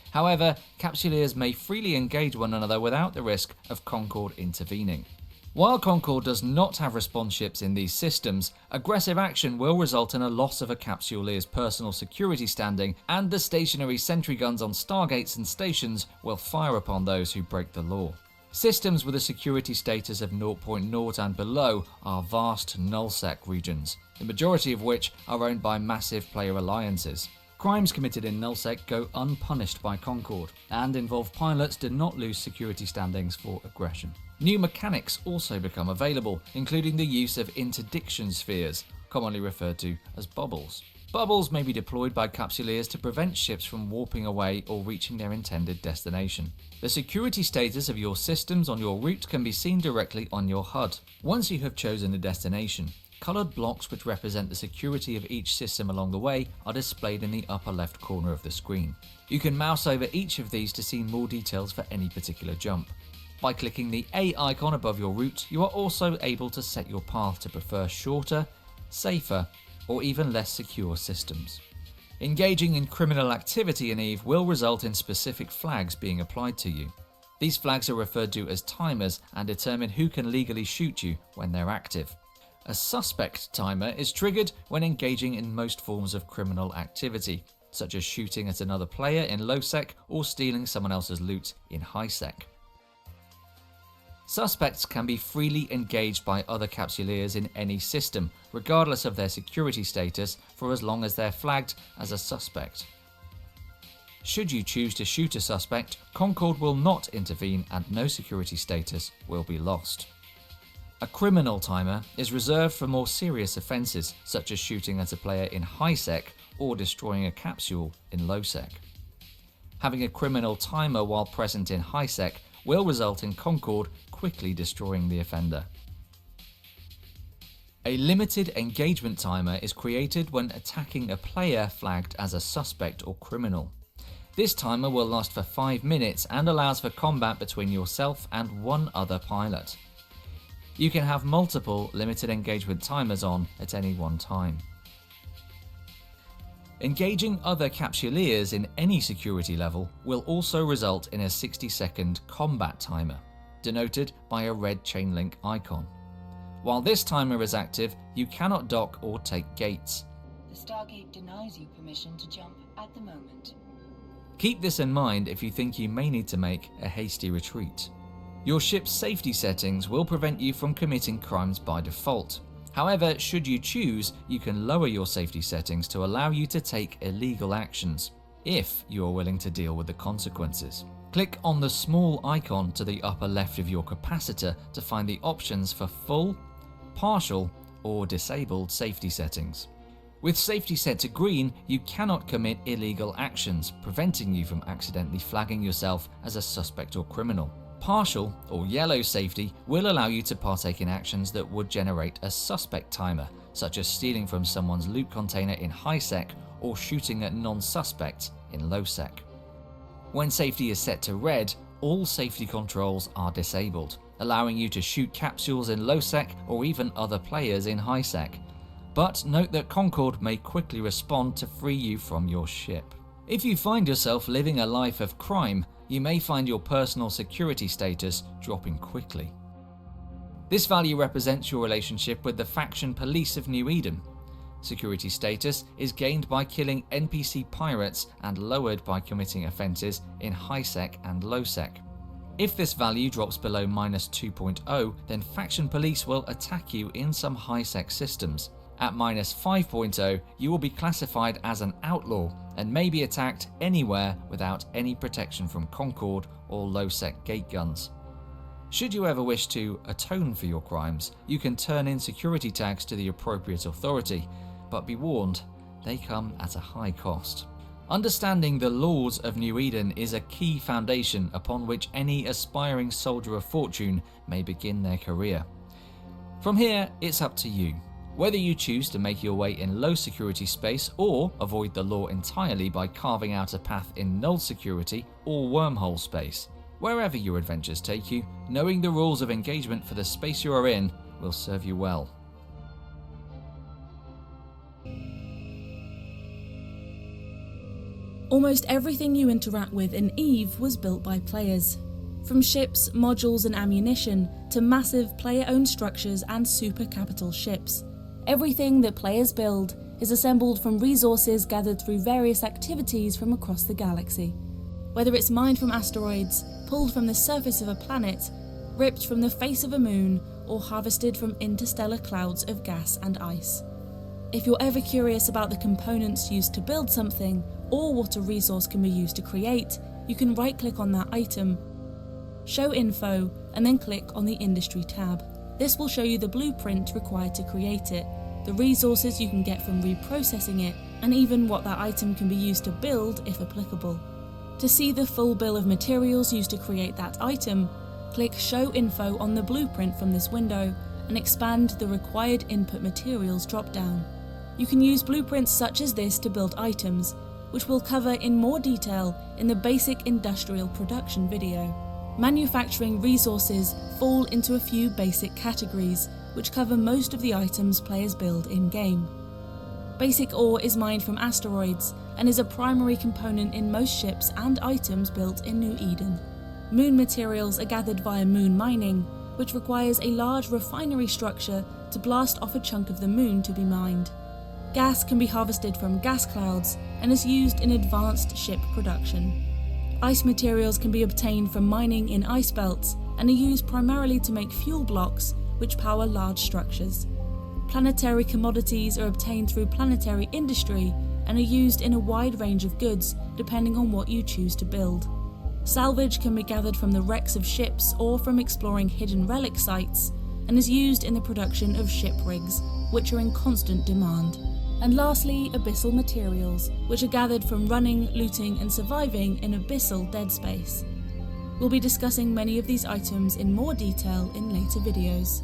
E: However, capsuleers may freely engage one another without the risk of Concord intervening. While Concord does not have response ships in these systems, aggressive action will result in a loss of a capsuleer's personal security standing, and the stationary sentry guns on stargates and stations will fire upon those who break the law. Systems with a security status of 0.0 and below are vast nullsec regions, the majority of which are owned by massive player alliances. Crimes committed in nullsec go unpunished by Concord, and involve pilots do not lose security standings for aggression. New mechanics also become available, including the use of interdiction spheres, commonly referred to as bubbles. Bubbles may be deployed by capsuleers to prevent ships from warping away or reaching their intended destination. The security status of your systems on your route can be seen directly on your HUD. Once you have chosen a destination, coloured blocks which represent the security of each system along the way are displayed in the upper left corner of the screen. You can mouse over each of these to see more details for any particular jump. By clicking the A icon above your route, you are also able to set your path to prefer shorter, safer, or even less secure systems. Engaging in criminal activity in EVE will result in specific flags being applied to you. These flags are referred to as timers and determine who can legally shoot you when they're active. A suspect timer is triggered when engaging in most forms of criminal activity, such as shooting at another player in low-sec or stealing someone else's loot in high-sec. Suspects can be freely engaged by other capsuleers in any system, regardless of their security status, for as long as they're flagged as a suspect. Should you choose to shoot a suspect, Concord will not intervene and no security status will be lost. A criminal timer is reserved for more serious offences, such as shooting at a player in high-sec or destroying a capsule in low-sec. Having a criminal timer while present in high-sec will result in Concord quickly destroying the offender. A limited engagement timer is created when attacking a player flagged as a suspect or criminal. This timer will last for 5 minutes and allows for combat between yourself and one other pilot. You can have multiple limited engagement timers on at any one time. Engaging other capsuleers in any security level will also result in a 60-second combat timer, denoted by a red chain link icon. While this timer is active, you cannot dock or take gates.
C: The Stargate denies you permission to jump at the moment.
E: Keep this in mind if you think you may need to make a hasty retreat. Your ship's safety settings will prevent you from committing crimes by default. However, should you choose, you can lower your safety settings to allow you to take illegal actions, if you are willing to deal with the consequences. Click on the small icon to the upper left of your capacitor to find the options for full, partial, or disabled safety settings. With safety set to green, you cannot commit illegal actions, preventing you from accidentally flagging yourself as a suspect or criminal. Partial or yellow safety will allow you to partake in actions that would generate a suspect timer, such as stealing from someone's loot container in high sec or shooting at non-suspects in low sec. When safety is set to red, all safety controls are disabled, allowing you to shoot capsules in low sec or even other players in high sec. But note that Concord may quickly respond to free you from your ship. If you find yourself living a life of crime, you may find your personal security status dropping quickly. This value represents your relationship with the faction police of New Eden. Security status is gained by killing NPC pirates and lowered by committing offences in high sec and low sec. If this value drops below -2.0, then faction police will attack you in some high sec systems. At -5.0, you will be classified as an outlaw and may be attacked anywhere without any protection from Concord or low-sec gate guns. Should you ever wish to atone for your crimes, you can turn in security tags to the appropriate authority, but be warned, they come at a high cost. Understanding the laws of New Eden is a key foundation upon which any aspiring soldier of fortune may begin their career. From here, it's up to you. Whether you choose to make your way in low security space or avoid the law entirely by carving out a path in null security or wormhole space. Wherever your adventures take you, knowing the rules of engagement for the space you are in will serve you well.
B: Almost everything you interact with in EVE was built by players. From ships, modules and ammunition to massive player-owned structures and super capital ships. Everything that players build is assembled from resources gathered through various activities from across the galaxy. Whether it's mined from asteroids, pulled from the surface of a planet, ripped from the face of a moon, or harvested from interstellar clouds of gas and ice. If you're ever curious about the components used to build something, or what a resource can be used to create, you can right-click on that item, show info, and then click on the industry tab. This will show you the blueprint required to create it, the resources you can get from reprocessing it, and even what that item can be used to build if applicable. To see the full bill of materials used to create that item, click Show Info on the blueprint from this window and expand the Required Input Materials drop-down. You can use blueprints such as this to build items, which we'll cover in more detail in the basic industrial production video. Manufacturing resources fall into a few basic categories, which cover most of the items players build in-game. Basic ore is mined from asteroids and is a primary component in most ships and items built in New Eden. Moon materials are gathered via moon mining, which requires a large refinery structure to blast off a chunk of the moon to be mined. Gas can be harvested from gas clouds and is used in advanced ship production. Ice materials can be obtained from mining in ice belts and are used primarily to make fuel blocks, which power large structures. Planetary commodities are obtained through planetary industry and are used in a wide range of goods depending on what you choose to build. Salvage can be gathered from the wrecks of ships or from exploring hidden relic sites and is used in the production of ship rigs, which are in constant demand. And lastly, abyssal materials, which are gathered from running, looting and surviving in abyssal dead space. We'll be discussing many of these items in more detail in later videos.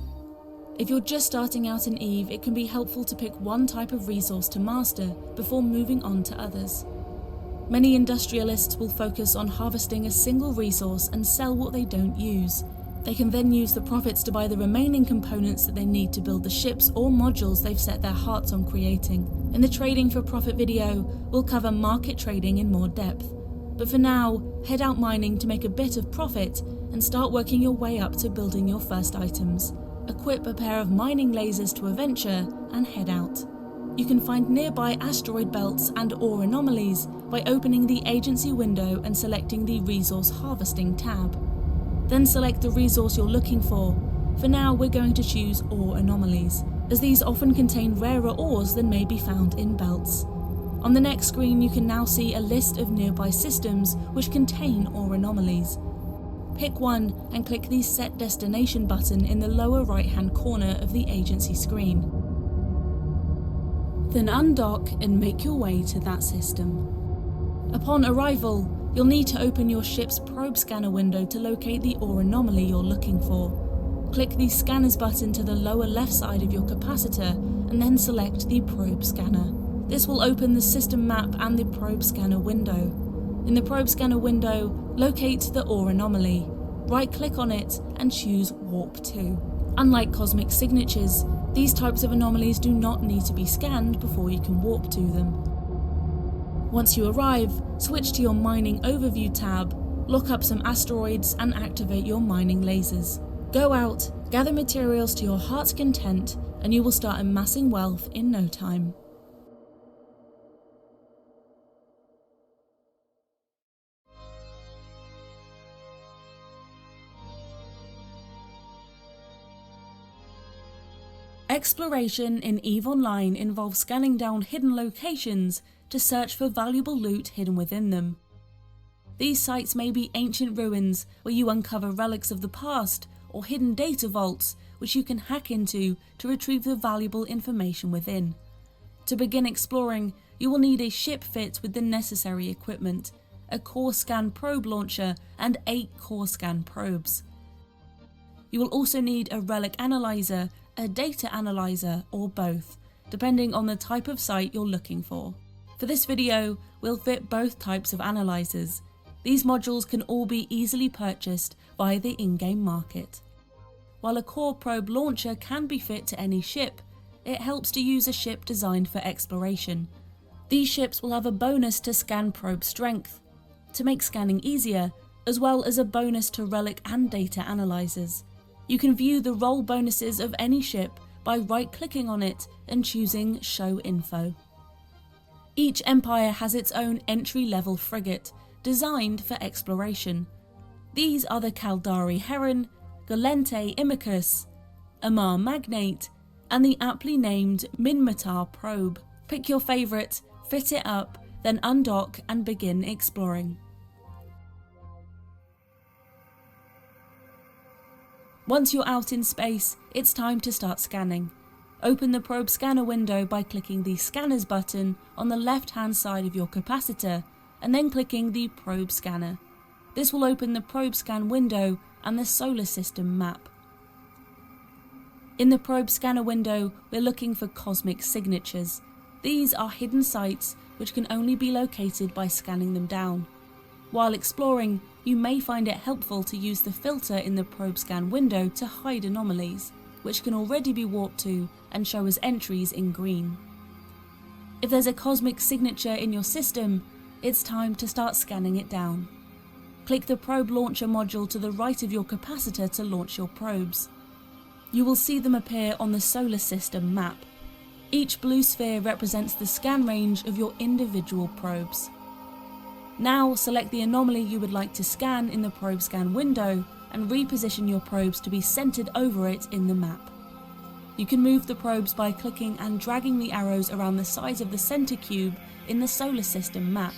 B: If you're just starting out in EVE, it can be helpful to pick one type of resource to master before moving on to others. Many industrialists will focus on harvesting a single resource and sell what they don't use. They can then use the profits to buy the remaining components that they need to build the ships or modules they've set their hearts on creating. In the Trading for Profit video, we'll cover market trading in more depth. But for now, head out mining to make a bit of profit and start working your way up to building your first items. Equip a pair of mining lasers to a venture and head out. You can find nearby asteroid belts and ore anomalies by opening the agency window and selecting the Resource Harvesting tab. Then select the resource you're looking for. For now, we're going to choose ore anomalies, as these often contain rarer ores than may be found in belts. On the next screen, you can now see a list of nearby systems which contain ore anomalies. Pick one and click the Set Destination button in the lower right-hand corner of the agency screen. Then undock and make your way to that system. Upon arrival, you'll need to open your ship's probe scanner window to locate the ore anomaly you're looking for. Click the Scanners button to the lower left side of your capacitor and then select the probe scanner. This will open the system map and the probe scanner window. In the probe scanner window, locate the ore anomaly. Right-click on it and choose Warp to. Unlike cosmic signatures, these types of anomalies do not need to be scanned before you can warp to them. Once you arrive, switch to your Mining Overview tab, look up some asteroids and activate your mining lasers. Go out, gather materials to your heart's content, and you will start amassing wealth in no time. Exploration in EveOnline involves scanning down hidden locations to search for valuable loot hidden within them. These sites may be ancient ruins where you uncover relics of the past, or hidden data vaults which you can hack into to retrieve the valuable information within. To begin exploring, you will need a ship fit with the necessary equipment, a core scan probe launcher and 8 core scan probes. You will also need a relic analyzer, a data analyzer, or both, depending on the type of site you're looking for. For this video, we'll fit both types of analyzers. These modules can all be easily purchased via the in-game market. While a core probe launcher can be fit to any ship, it helps to use a ship designed for exploration. These ships will have a bonus to scan probe strength, to make scanning easier, as well as a bonus to relic and data analyzers. You can view the role bonuses of any ship by right-clicking on it and choosing Show Info. Each empire has its own entry-level frigate, designed for exploration. These are the Caldari Heron, Galente Imicus, Amar Magnate, and the aptly named Minmatar Probe. Pick your favourite, fit it up, then undock and begin exploring. Once you're out in space, it's time to start scanning. Open the probe scanner window by clicking the Scanners button on the left-hand side of your capacitor, and then clicking the probe scanner. This will open the probe scan window and the solar system map. In the probe scanner window, we're looking for cosmic signatures. These are hidden sites which can only be located by scanning them down. While exploring, you may find it helpful to use the filter in the probe scan window to hide anomalies, which can already be warped to and show as entries in green. If there's a cosmic signature in your system, it's time to start scanning it down. Click the probe launcher module to the right of your capacitor to launch your probes. You will see them appear on the solar system map. Each blue sphere represents the scan range of your individual probes. Now select the anomaly you would like to scan in the probe scan window and reposition your probes to be centered over it in the map. You can move the probes by clicking and dragging the arrows around the size of the center cube in the solar system map.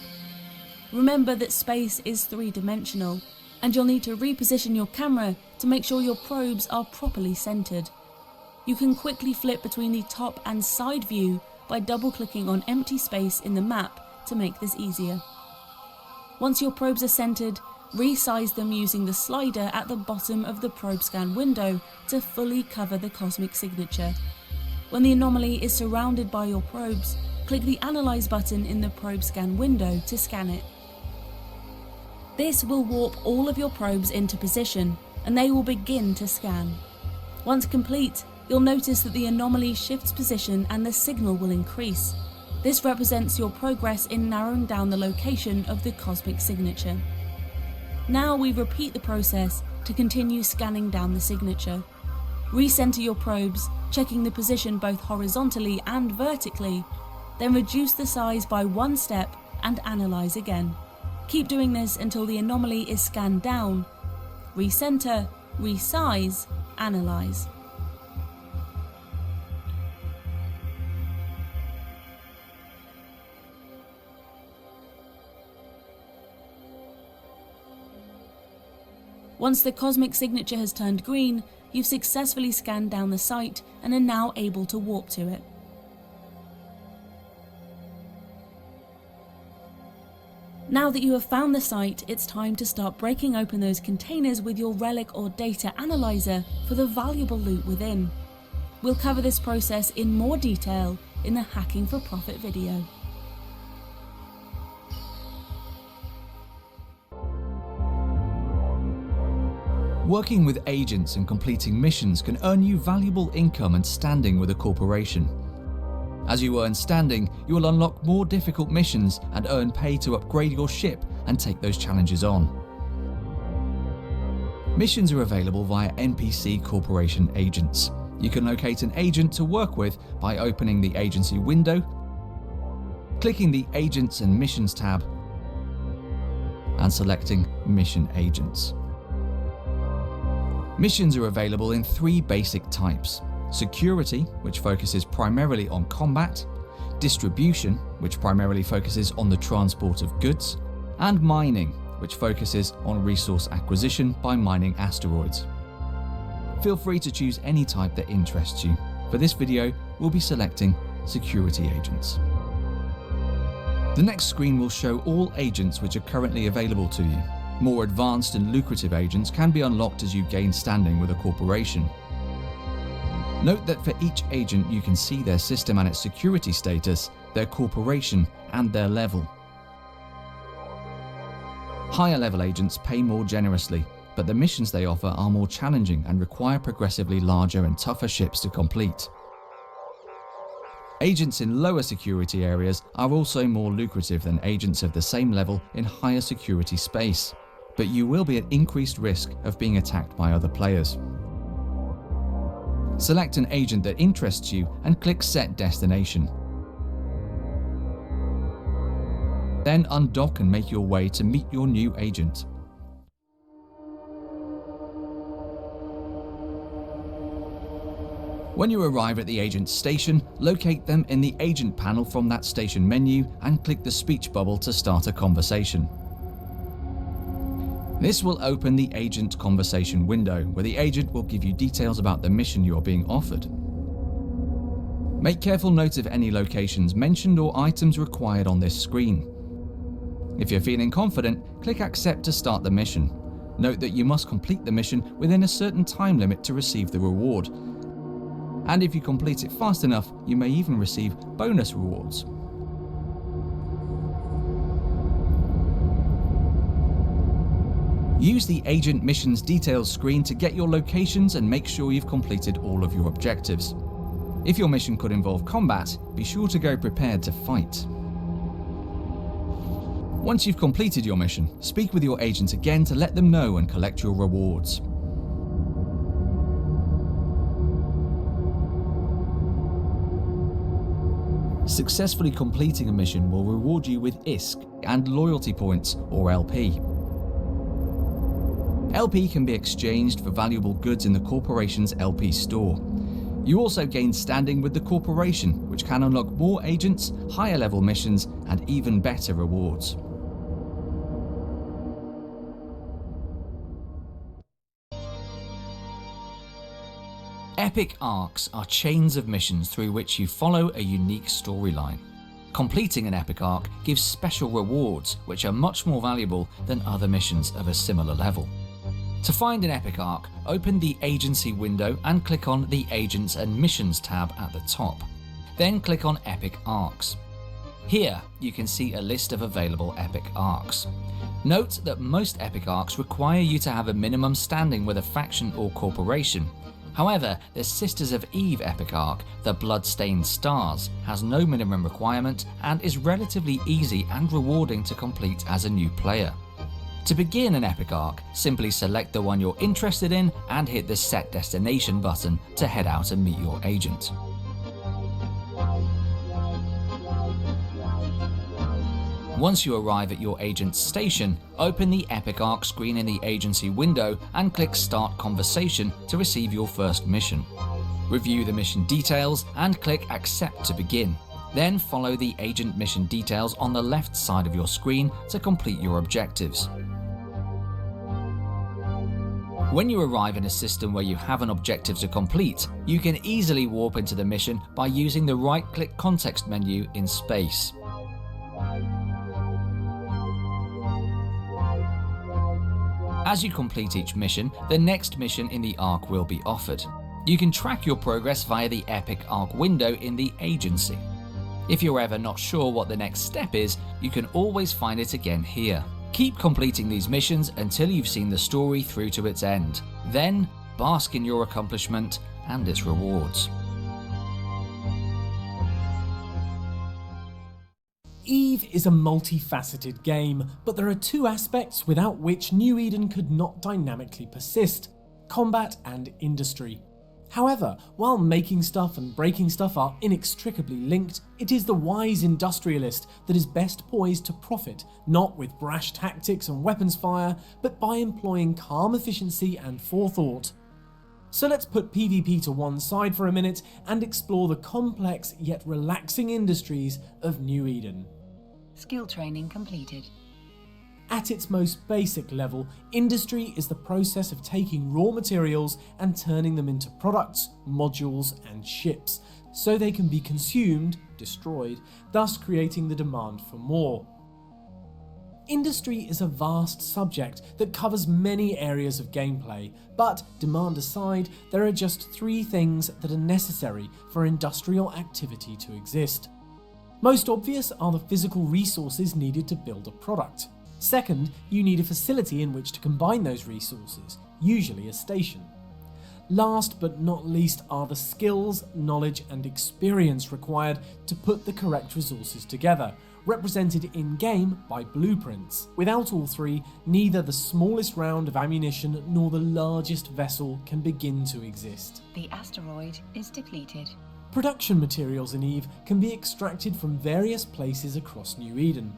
B: Remember that space is 3-dimensional, and you'll need to reposition your camera to make sure your probes are properly centered. You can quickly flip between the top and side view by double-clicking on empty space in the map to make this easier. Once your probes are centered, resize them using the slider at the bottom of the probe scan window to fully cover the cosmic signature. When the anomaly is surrounded by your probes, click the Analyze button in the probe scan window to scan it. This will warp all of your probes into position, and they will begin to scan. Once complete, you'll notice that the anomaly shifts position and the signal will increase. This represents your progress in narrowing down the location of the cosmic signature. Now we repeat the process to continue scanning down the signature. Recenter your probes, checking the position both horizontally and vertically, then reduce the size by 1 step and analyze again. Keep doing this until the anomaly is scanned down. recenter, resize, analyze. Once the cosmic signature has turned green, you've successfully scanned down the site and are now able to warp to it. Now that you have found the site, it's time to start breaking open those containers with your relic or data analyzer for the valuable loot within. We'll cover this process in more detail in the Hacking for Profit video.
E: Working with agents and completing missions can earn you valuable income and standing with a corporation. As you earn standing, you will unlock more difficult missions and earn pay to upgrade your ship and take those challenges on. Missions are available via NPC corporation agents. You can locate an agent to work with by opening the agency window, clicking the Agents and Missions tab, and selecting Mission Agents. Missions are available in 3 basic types: security, which focuses primarily on combat, distribution, which primarily focuses on the transport of goods, and mining, which focuses on resource acquisition by mining asteroids. Feel free to choose any type that interests you. For this video, we'll be selecting security agents. The next screen will show all agents which are currently available to you. More advanced and lucrative agents can be unlocked as you gain standing with a corporation. Note that for each agent you can see their system and its security status, their corporation, and their level. Higher level agents pay more generously, but the missions they offer are more challenging and require progressively larger and tougher ships to complete. Agents in lower security areas are also more lucrative than agents of the same level in higher security space, but you will be at increased risk of being attacked by other players. Select an agent that interests you and click Set Destination. Then undock and make your way to meet your new agent. When you arrive at the agent's station, locate them in the agent panel from that station menu and click the speech bubble to start a conversation. This will open the agent conversation window, where the agent will give you details about the mission you are being offered. Make careful note of any locations mentioned or items required on this screen. If you're feeling confident, click Accept to start the mission. Note that you must complete the mission within a certain time limit to receive the reward. And if you complete it fast enough, you may even receive bonus rewards. Use the Agent Missions Details screen to get your locations and make sure you've completed all of your objectives. If your mission could involve combat, be sure to go prepared to fight. Once you've completed your mission, speak with your agent again to let them know and collect your rewards. Successfully completing a mission will reward you with ISK and loyalty points, or LP. LP can be exchanged for valuable goods in the corporation's LP store. You also gain standing with the corporation, which can unlock more agents, higher level missions, and even better rewards. Epic arcs are chains of missions through which you follow a unique storyline. Completing an epic arc gives special rewards, which are much more valuable than other missions of a similar level. To find an epic arc, open the Agency window and click on the Agents and Missions tab at the top. Then click on Epic Arcs. Here, you can see a list of available epic arcs. Note that most epic arcs require you to have a minimum standing with a faction or corporation. However, the Sisters of Eve epic arc, the Bloodstained Stars, has no minimum requirement and is relatively easy and rewarding to complete as a new player. To begin an epic arc, simply select the one you're interested in and hit the Set Destination button to head out and meet your agent. Once you arrive at your agent's station, open the Epic Arc screen in the agency window and click Start Conversation to receive your first mission. Review the mission details and click Accept to begin. Then follow the agent mission details on the left side of your screen to complete your objectives. When you arrive in a system where you have an objective to complete, you can easily warp into the mission by using the right-click context menu in Space. As you complete each mission, the next mission in the Arc will be offered. You can track your progress via the Epic Arc window in the agency. If you're ever not sure what the next step is, you can always find it again here. Keep completing these missions until you've seen the story through to its end. Then, bask in your accomplishment and its rewards.
F: Eve is a multifaceted game, but there are two aspects without which New Eden could not dynamically persist: combat and industry. However, while making stuff and breaking stuff are inextricably linked, it is the wise industrialist that is best poised to profit, not with brash tactics and weapons fire, but by employing calm efficiency and forethought. So let's put PvP to one side for a minute and explore the complex yet relaxing industries of New Eden.
C: Skill training completed.
F: At its most basic level, industry is the process of taking raw materials and turning them into products, modules, and ships, so they can be consumed, destroyed, thus creating the demand for more. Industry is a vast subject that covers many areas of gameplay, but demand aside, there are just three things that are necessary for industrial activity to exist. Most obvious are the physical resources needed to build a product. Second, you need a facility in which to combine those resources, usually a station. Last but not least are the skills, knowledge, and experience required to put the correct resources together, represented in-game by blueprints. Without all three, neither the smallest round of ammunition nor the largest vessel can begin to exist.
C: The asteroid is depleted.
F: Production materials in Eve can be extracted from various places across New Eden.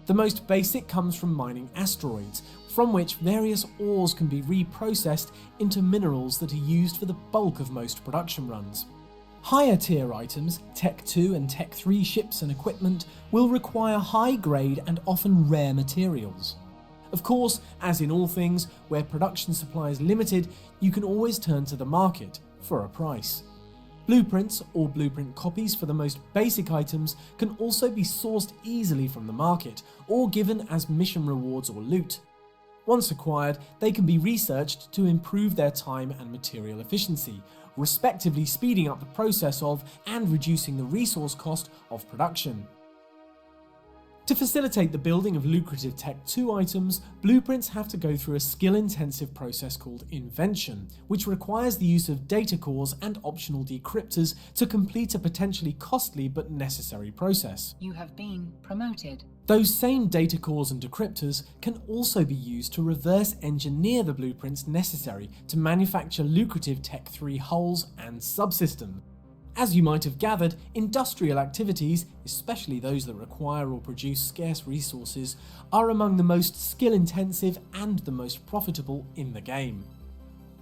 F: The most basic comes from mining asteroids, from which various ores can be reprocessed into minerals that are used for the bulk of most production runs. Higher tier items, Tech 2 and Tech 3 ships and equipment, will require high grade and often rare materials. Of course, as in all things, where production supply is limited, you can always turn to the market for a price. Blueprints, or blueprint copies for the most basic items, can also be sourced easily from the market, or given as mission rewards or loot. Once acquired, they can be researched to improve their time and material efficiency, respectively speeding up the process of and reducing the resource cost of production. To facilitate the building of lucrative Tech 2 items, blueprints have to go through a skill-intensive process called invention, which requires the use of data cores and optional decryptors to complete a potentially costly but necessary process.
C: You have been promoted.
F: Those same data cores and decryptors can also be used to reverse engineer the blueprints necessary to manufacture lucrative Tech 3 hulls and subsystems. As you might have gathered, industrial activities, especially those that require or produce scarce resources, are among the most skill-intensive and the most profitable in the game.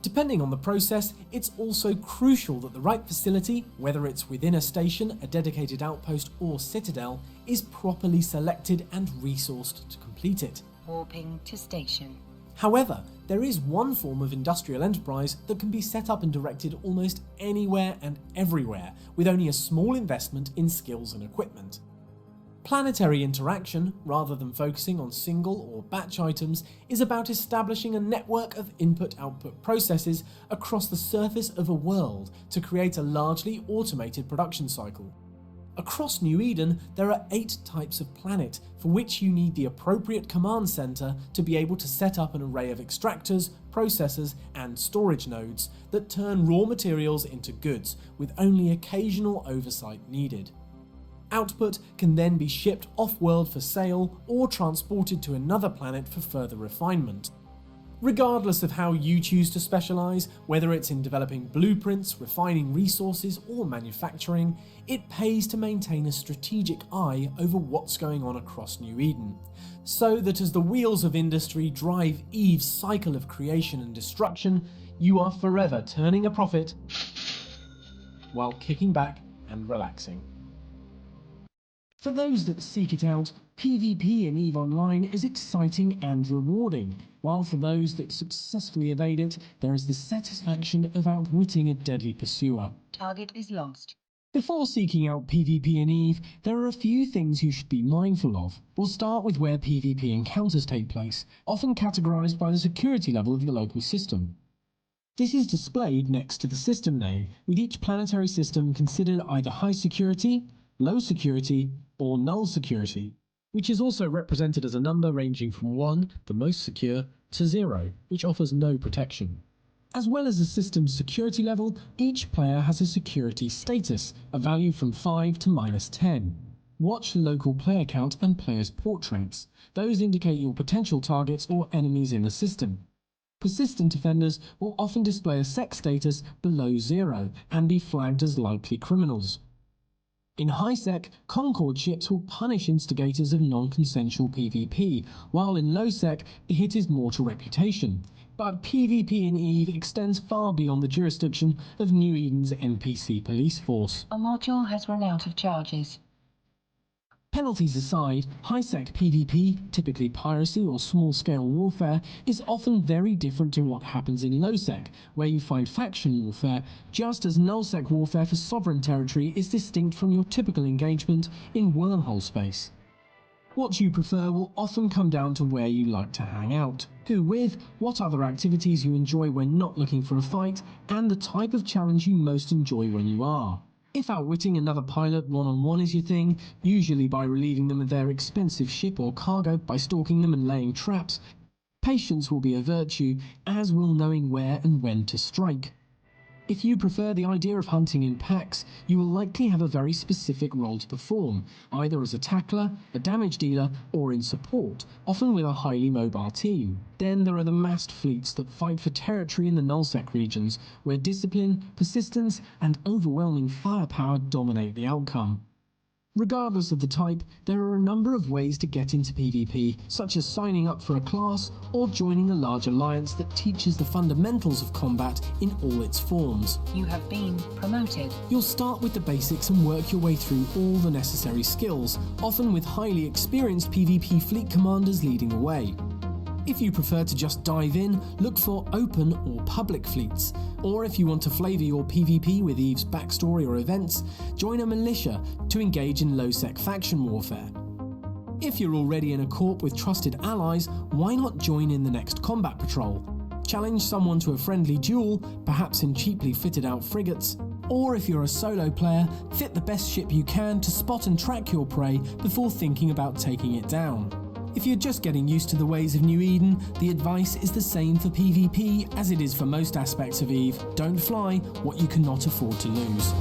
F: Depending on the process, it's also crucial that the right facility, whether it's within a station, a dedicated outpost, or citadel, is properly selected and resourced to complete it.
C: Warping to station.
F: However, there is one form of industrial enterprise that can be set up and directed almost anywhere and everywhere, with only a small investment in skills and equipment. Planetary interaction, rather than focusing on single or batch items, is about establishing a network of input-output processes across the surface of a world to create a largely automated production cycle. Across New Eden, there are 8 types of planet, for which you need the appropriate command center to be able to set up an array of extractors, processors, and storage nodes that turn raw materials into goods, with only occasional oversight needed. Output can then be shipped off-world for sale or transported to another planet for further refinement. Regardless of how you choose to specialise, whether it's in developing blueprints, refining resources, or manufacturing, it pays to maintain a strategic eye over what's going on across New Eden, so that as the wheels of industry drive Eve's cycle of creation and destruction, you are forever turning a profit while kicking back and relaxing. For those that seek it out, PvP in EveOnline is exciting and rewarding, while for those that successfully evade it, there is the satisfaction of outwitting a deadly pursuer.
C: Target is lost.
F: Before seeking out PvP in Eve, there are a few things you should be mindful of. We'll start with where PvP encounters take place, often categorized by the security level of your local system. This is displayed next to the system name, with each planetary system considered either high security, low security, or null security, which is also represented as a number ranging from 1, the most secure, to 0, which offers no protection. As well as the system's security level, each player has a security status, a value from 5 to -10. Watch local player count and players' portraits. Those indicate your potential targets or enemies in the system. Persistent offenders will often display a sec status below 0 and be flagged as likely criminals. In high-sec, Concord ships will punish instigators of non-consensual PvP, while in low-sec, the hit is more to reputation. But PvP in Eve extends far beyond the jurisdiction of New Eden's NPC police force.
C: A module has run out of charges.
F: Penalties aside, high-sec PvP, typically piracy or small-scale warfare, is often very different to what happens in low-sec, where you find faction warfare, just as null-sec warfare for sovereign territory is distinct from your typical engagement in Wormhole Space. What you prefer will often come down to where you like to hang out, who with, what other activities you enjoy when not looking for a fight, and the type of challenge you most enjoy when you are. If outwitting another pilot one-on-one is your thing, usually by relieving them of their expensive ship or cargo by stalking them and laying traps, patience will be a virtue, as will knowing where and when to strike. If you prefer the idea of hunting in packs, you will likely have a very specific role to perform, either as a tackler, a damage dealer, or in support, often with a highly mobile team. Then there are the massed fleets that fight for territory in the nullsec regions, where discipline, persistence, and overwhelming firepower dominate the outcome. Regardless of the type, there are a number of ways to get into PvP, such as signing up for a class or joining a large alliance that teaches the fundamentals of combat in all its forms.
C: You have been promoted.
F: You'll start with the basics and work your way through all the necessary skills, often with highly experienced PvP fleet commanders leading the way. If you prefer to just dive in, look for open or public fleets. Or if you want to flavour your PvP with Eve's backstory or events, join a militia to engage in low-sec faction warfare. If you're already in a corp with trusted allies, why not join in the next combat patrol? Challenge someone to a friendly duel, perhaps in cheaply fitted out frigates. Or if you're a solo player, fit the best ship you can to spot and track your prey before thinking about taking it down. If you're just getting used to the ways of New Eden, the advice is the same for PvP as it is for most aspects of Eve. Don't fly what you cannot afford to lose.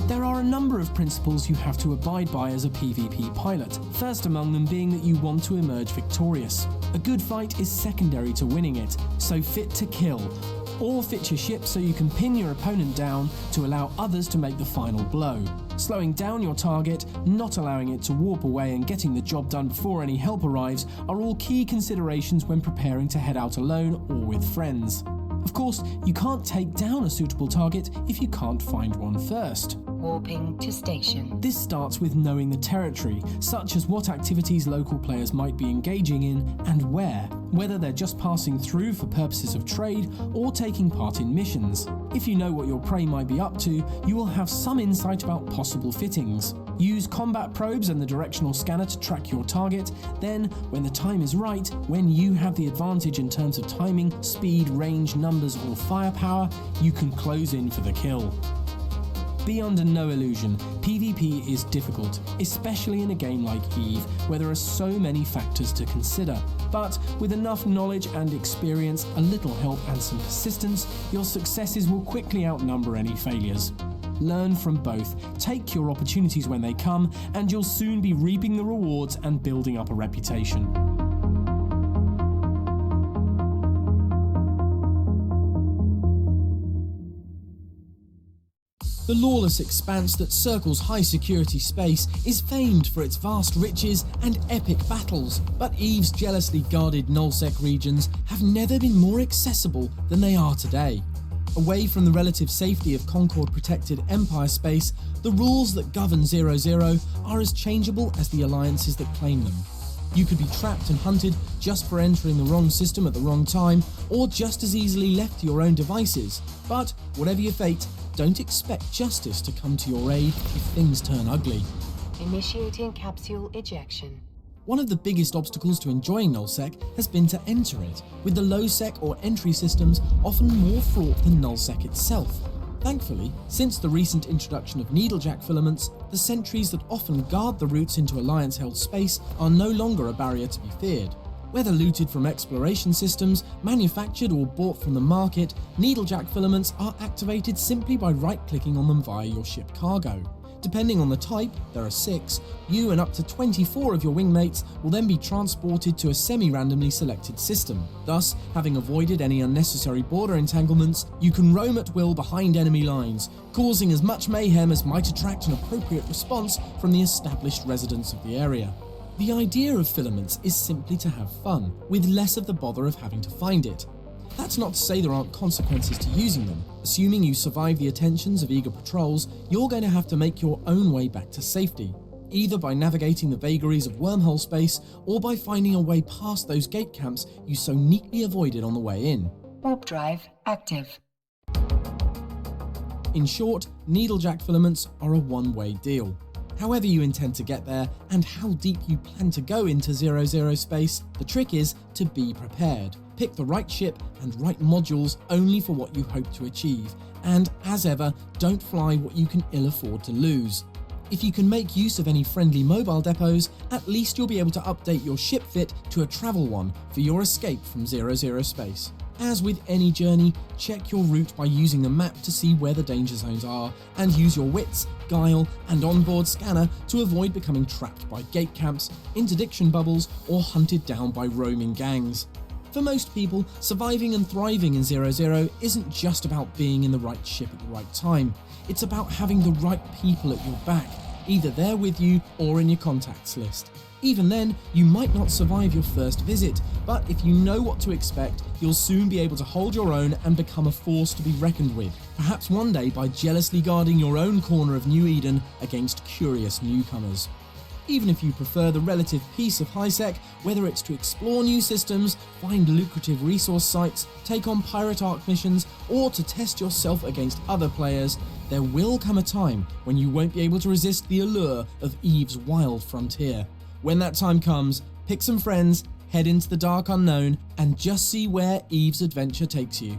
F: There are a number of principles you have to abide by as a PvP pilot, first among them being that you want to emerge victorious. A good fight is secondary to winning it, so fit to kill. Or fit your ship so you can pin your opponent down to allow others to make the final blow. Slowing down your target, not allowing it to warp away and getting the job done before any help arrives are all key considerations when preparing to head out alone or with friends. Of course, you can't take down a suitable target if you can't find one first.
C: Warping to station.
F: This starts with knowing the territory, such as what activities local players might be engaging in and where, whether they're just passing through for purposes of trade or taking part in missions. If you know what your prey might be up to, you will have some insight about possible fittings. Use combat probes and the directional scanner to track your target, then, when the time is right, when you have the advantage in terms of timing, speed, range, numbers or firepower, you can close in for the kill. Be under no illusion, PvP is difficult, especially in a game like Eve, where there are so many factors to consider. But with enough knowledge and experience, a little help and some persistence, your successes will quickly outnumber any failures. Learn from both, take your opportunities when they come, and you'll soon be reaping the rewards and building up a reputation. The lawless expanse that circles high-security space is famed for its vast riches and epic battles, but EVE's jealously guarded nullsec regions have never been more accessible than they are today. Away from the relative safety of Concord-protected Empire space, the rules that govern 0-0 are as changeable as the alliances that claim them. You could be trapped and hunted just for entering the wrong system at the wrong time, or just as easily left to your own devices. But whatever your fate, don't expect justice to come to your aid if things turn ugly.
C: Initiating capsule ejection.
F: One of the biggest obstacles to enjoying nullsec has been to enter it, with the low-sec or entry systems often more fraught than nullsec itself. Thankfully, since the recent introduction of needlejack filaments, the sentries that often guard the routes into Alliance-held space are no longer a barrier to be feared. Whether looted from exploration systems, manufactured or bought from the market, needlejack filaments are activated simply by right-clicking on them via your ship cargo. Depending on the type, there are 6, you and up to 24 of your wingmates will then be transported to a semi-randomly selected system. Thus, having avoided any unnecessary border entanglements, you can roam at will behind enemy lines, causing as much mayhem as might attract an appropriate response from the established residents of the area. The idea of filaments is simply to have fun, with less of the bother of having to find it. That's not to say there aren't consequences to using them. Assuming you survive the attentions of eager patrols, you're going to have to make your own way back to safety, either by navigating the vagaries of Wormhole Space or by finding a way past those gate camps you so neatly avoided on the way in.
C: Warp drive active.
F: In short, needlejack filaments are a one-way deal. However you intend to get there, and how deep you plan to go into 0-0 space, the trick is to be prepared. Pick the right ship and right modules only for what you hope to achieve, and as ever, don't fly what you can ill afford to lose. If you can make use of any friendly mobile depots, at least you'll be able to update your ship fit to a travel one for your escape from 0-0 space. As with any journey, check your route by using the map to see where the danger zones are, and use your wits, guile, and onboard scanner to avoid becoming trapped by gate camps, interdiction bubbles, or hunted down by roaming gangs. For most people, surviving and thriving in 0-0 isn't just about being in the right ship at the right time. It's about having the right people at your back, either there with you or in your contacts list. Even then, you might not survive your first visit, but if you know what to expect, you'll soon be able to hold your own and become a force to be reckoned with, perhaps one day by jealously guarding your own corner of New Eden against curious newcomers. Even if you prefer the relative peace of HighSec, whether it's to explore new systems, find lucrative resource sites, take on pirate arc missions, or to test yourself against other players, there will come a time when you won't be able to resist the allure of EVE's wild frontier. When that time comes, pick some friends, head into the dark unknown, and just see where EVE's adventure takes you.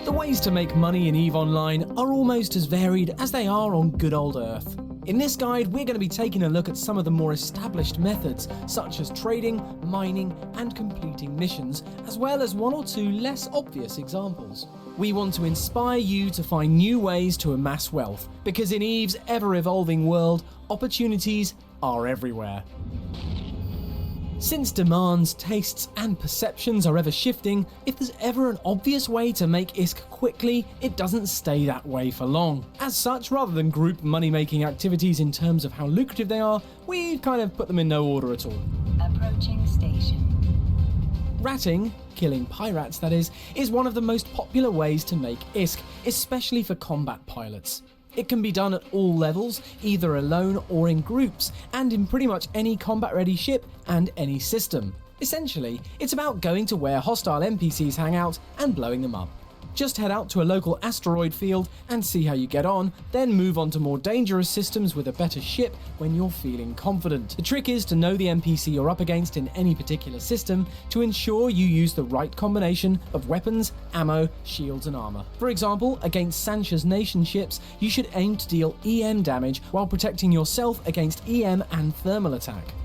G: The ways to make money in EveOnline are almost as varied as they are on good old Earth. In this guide, we're going to be taking a look at some of the more established methods, such as trading, mining, and completing missions, as well as one or two less obvious examples. We want to inspire you to find new ways to amass wealth, because in EVE's ever-evolving world, opportunities are everywhere. Since demands, tastes, and perceptions are ever shifting, if there's ever an obvious way to make ISK quickly, it doesn't stay that way for long. As such, rather than group money-making activities in terms of how lucrative they are, we've kind of put them in no order at all.
C: Approaching station.
G: Ratting, killing pirates that is one of the most popular ways to make ISK, especially for combat pilots. It can be done at all levels, either alone or in groups, and in pretty much any combat-ready ship and any system. Essentially, it's about going to where hostile NPCs hang out and blowing them up. Just head out to a local asteroid field and see how you get on, then move on to more dangerous systems with a better ship when you're feeling confident. The trick is to know the NPC you're up against in any particular system to ensure you use the right combination of weapons, ammo, shields, and armor. For example, against Sancha's nation ships, you should aim to deal EM damage while protecting yourself against EM and thermal attack.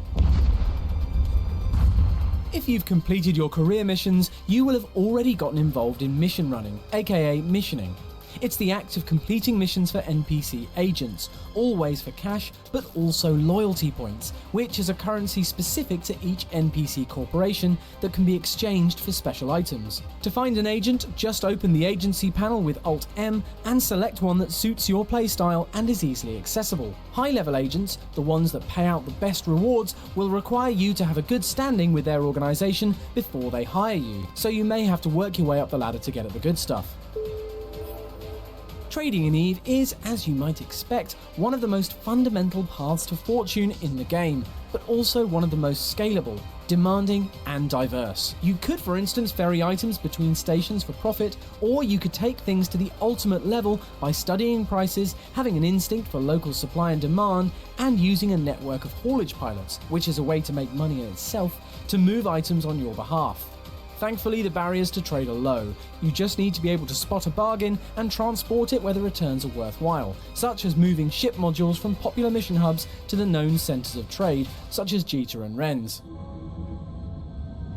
G: If you've completed your career missions, you will have already gotten involved in mission running, aka missioning. It's the act of completing missions for NPC agents, always for cash, but also loyalty points, which is a currency specific to each NPC corporation that can be exchanged for special items. To find an agent, just open the agency panel with Alt-M and select one that suits your playstyle and is easily accessible. High-level agents, the ones that pay out the best rewards, will require you to have a good standing with their organization before they hire you, so you may have to work your way up the ladder to get at the good stuff. Trading in EVE is, as you might expect, one of the most fundamental paths to fortune in the game, but also one of the most scalable, demanding, and diverse. You could, for instance, ferry items between stations for profit, or you could take things to the ultimate level by studying prices, having an instinct for local supply and demand, and using a network of haulage pilots, which is a way to make money in itself, to move items on your behalf. Thankfully, the barriers to trade are low. You just need to be able to spot a bargain and transport it where the returns are worthwhile, such as moving ship modules from popular mission hubs to the known centres of trade, such as Jita and Rennes.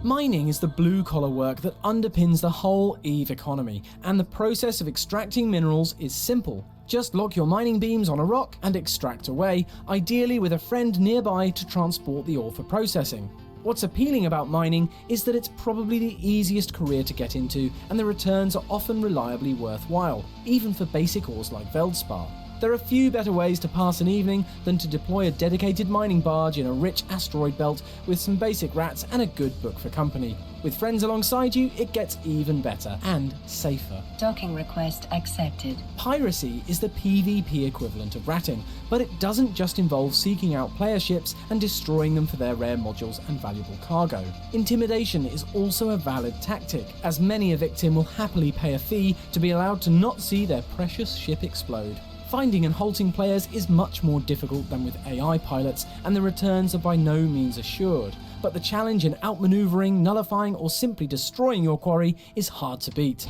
G: Mining is the blue-collar work that underpins the whole EVE economy, and the process of extracting minerals is simple. Just lock your mining beams on a rock and extract away, ideally with a friend nearby to transport the ore for processing. What's appealing about mining is that it's probably the easiest career to get into, and the returns are often reliably worthwhile, even for basic ores like Veldspar. There are few better ways to pass an evening than to deploy a dedicated mining barge in a rich asteroid belt with some basic rats and a good book for company. With friends alongside you, it gets even better and safer.
C: Docking request accepted.
G: Piracy is the PvP equivalent of ratting, but it doesn't just involve seeking out player ships and destroying them for their rare modules and valuable cargo. Intimidation is also a valid tactic, as many a victim will happily pay a fee to be allowed to not see their precious ship explode. Finding and halting players is much more difficult than with AI pilots, and the returns are by no means assured. But the challenge in outmaneuvering, nullifying, or simply destroying your quarry is hard to beat.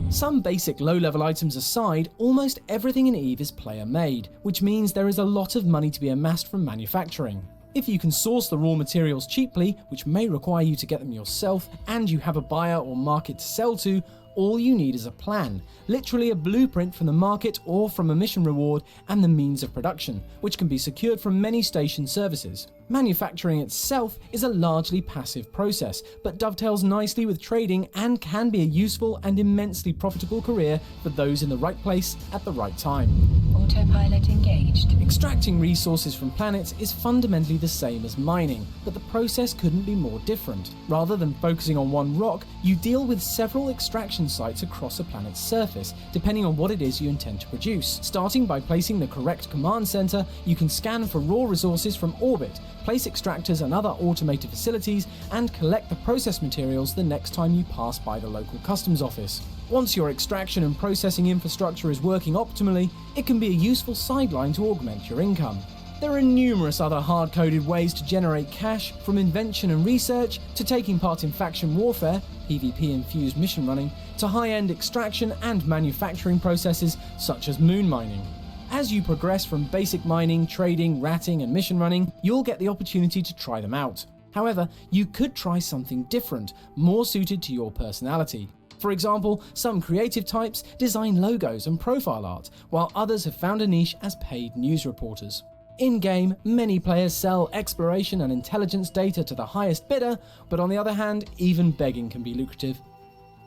G: Some basic low-level items aside, almost everything in EVE is player-made, which means there is a lot of money to be amassed from manufacturing. If you can source the raw materials cheaply, which may require you to get them yourself, and you have a buyer or market to sell to, all you need is a plan, literally a blueprint from the market or from a mission reward, and the means of production, which can be secured from many station services. Manufacturing itself is a largely passive process, but dovetails nicely with trading and can be a useful and immensely profitable career for those in the right place at the right time.
C: Autopilot engaged.
G: Extracting resources from planets is fundamentally the same as mining, but the process couldn't be more different. Rather than focusing on one rock, you deal with several extraction sites across a planet's surface, depending on what it is you intend to produce. Starting by placing the correct command center, you can scan for raw resources from orbit, place extractors and other automated facilities, and collect the process materials the next time you pass by the local customs office. Once your extraction and processing infrastructure is working optimally, it can be a useful sideline to augment your income. There are numerous other hard-coded ways to generate cash, from invention and research, to taking part in faction warfare, PvP-infused mission running, to high-end extraction and manufacturing processes such as moon mining. As you progress from basic mining, trading, ratting, and mission running, you'll get the opportunity to try them out. However, you could try something different, more suited to your personality. For example, some creative types design logos and profile art, while others have found a niche as paid news reporters. In-game, many players sell exploration and intelligence data to the highest bidder, but on the other hand, even begging can be lucrative.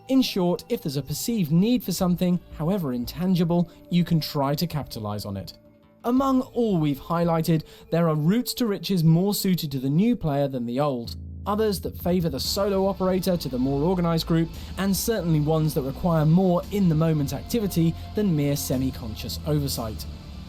G: In short, if there's a perceived need for something, however intangible, you can try to capitalize on it. Among all we've highlighted, there are routes to riches more suited to the new player than the old, others that favour the solo operator to the more organised group, and certainly ones that require more in-the-moment activity than mere semi-conscious oversight.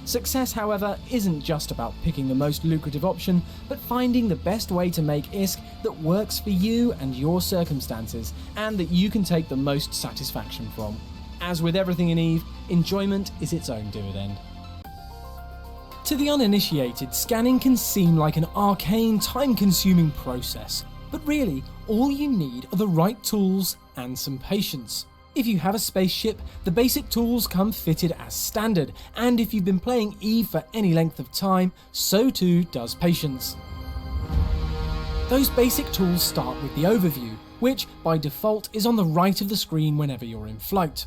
G: Success, however, isn't just about picking the most lucrative option, but finding the best way to make ISK that works for you and your circumstances, and that you can take the most satisfaction from. As with everything in EVE, enjoyment is its own dividend. To the uninitiated, scanning can seem like an arcane, time-consuming process, but really, all you need are the right tools and some patience. If you have a spaceship, the basic tools come fitted as standard, and if you've been playing EVE for any length of time, so too does patience. Those basic tools start with the overview, which by default is on the right of the screen whenever you're in flight.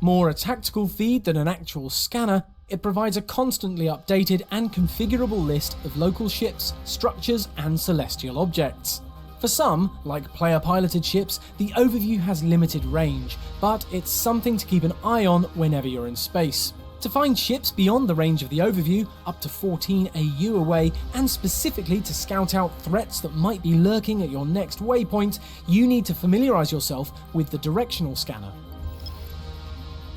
F: More a tactical feed than an actual scanner, it provides a constantly updated and configurable list of local ships, structures, and celestial objects. For some, like player-piloted ships, the overview has limited range, but it's something to keep an eye on whenever you're in space. To find ships beyond the range of the overview, up to 14 AU away, and specifically to scout out threats that might be lurking at your next waypoint, you need to familiarise yourself with the directional scanner.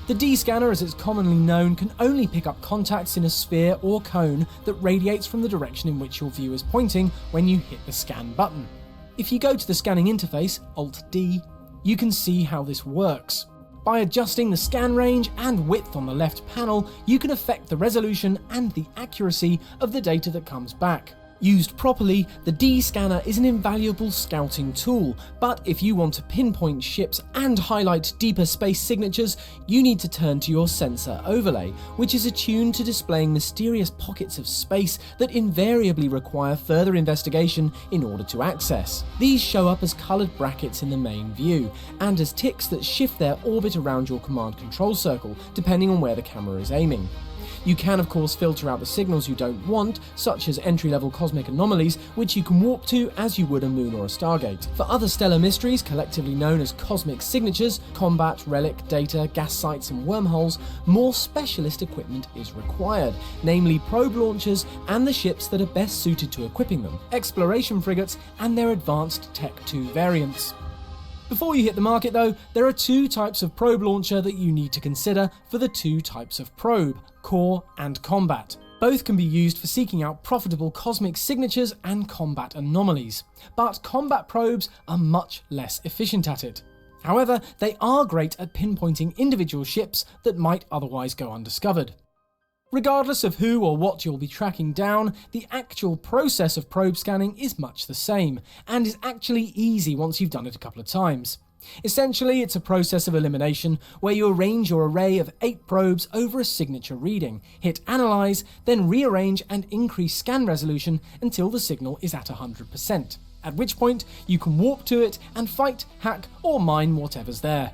F: The D-scanner, as it's commonly known, can only pick up contacts in a sphere or cone that radiates from the direction in which your view is pointing when you hit the scan button. If you go to the scanning interface, Alt-D, you can see how this works. By adjusting the scan range and width on the left panel, you can affect the resolution and the accuracy of the data that comes back. Used properly, the D-scanner is an invaluable scouting tool, but if you want to pinpoint ships and highlight deeper space signatures, you need to turn to your sensor overlay, which is attuned to displaying mysterious pockets of space that invariably require further investigation in order to access. These show up as coloured brackets in the main view, and as ticks that shift their orbit around your command control circle, depending on where the camera is aiming. You can of course filter out the signals you don't want, such as entry-level cosmic anomalies, which you can warp to as you would a moon or a stargate. For other stellar mysteries, collectively known as cosmic signatures, combat, relic, data, gas sites and wormholes, more specialist equipment is required, namely probe launchers and the ships that are best suited to equipping them, exploration frigates and their advanced Tech 2 variants. Before you hit the market though, there are two types of probe launcher that you need to consider for the two types of probe, core and combat. Both can be used for seeking out profitable cosmic signatures and combat anomalies, but combat probes are much less efficient at it. However, they are great at pinpointing individual ships that might otherwise go undiscovered. Regardless of who or what you'll be tracking down, the actual process of probe scanning is much the same, and is actually easy once you've done it a couple of times. Essentially, it's a process of elimination where you arrange your array of 8 probes over a signature reading, hit Analyze, then rearrange and increase scan resolution until the signal is at 100%, at which point you can warp to it and fight, hack or mine whatever's there.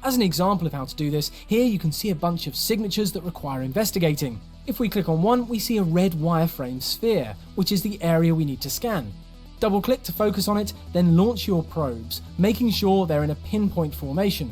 F: As an example of how to do this, here you can see a bunch of signatures that require investigating. If we click on one, we see a red wireframe sphere, which is the area we need to scan. Double click to focus on it, then launch your probes, making sure they're in a pinpoint formation.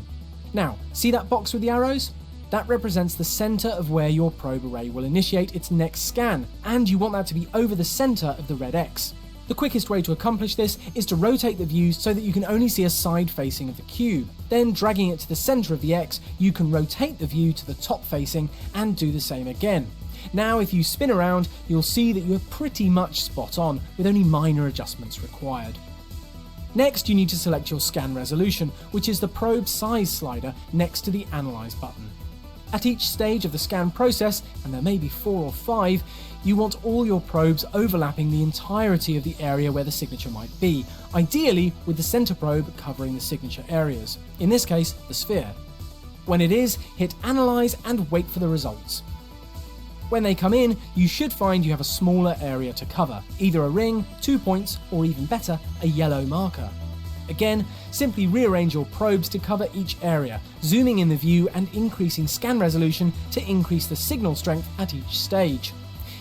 F: Now, see that box with the arrows? That represents the center of where your probe array will initiate its next scan, and you want that to be over the center of the red X. The quickest way to accomplish this is to rotate the view so that you can only see a side facing of the cube. Then dragging it to the center of the X, you can rotate the view to the top facing and do the same again. Now if you spin around, you'll see that you are pretty much spot on, with only minor adjustments required. Next, you need to select your scan resolution, which is the probe size slider next to the Analyze button. At each stage of the scan process, and there may be 4 or 5, you want all your probes overlapping the entirety of the area where the signature might be, ideally with the center probe covering the signature areas, in this case the sphere. When it is, hit Analyze and wait for the results. When they come in, you should find you have a smaller area to cover, either a ring, 2 points, or even better, a yellow marker. Again, simply rearrange your probes to cover each area, zooming in the view and increasing scan resolution to increase the signal strength at each stage.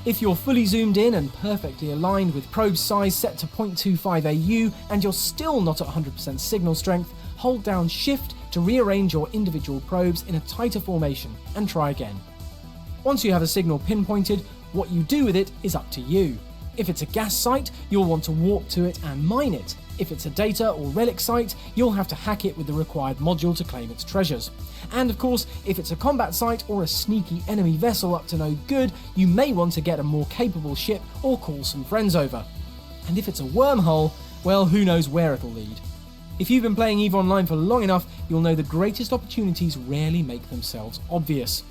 F: If you're fully zoomed in and perfectly aligned with probe size set to 0.25 AU and you're still not at 100% signal strength, hold down Shift to rearrange your individual probes in a tighter formation and try again. Once you have a signal pinpointed, what you do with it is up to you. If it's a gas site, you'll want to warp to it and mine it. If it's a data or relic site, you'll have to hack it with the required module to claim its treasures. And of course, if it's a combat site or a sneaky enemy vessel up to no good, you may want to get a more capable ship or call some friends over. And if it's a wormhole, well, who knows where it'll lead. If you've been playing EveOnline for long enough, you'll know the greatest opportunities rarely make themselves obvious.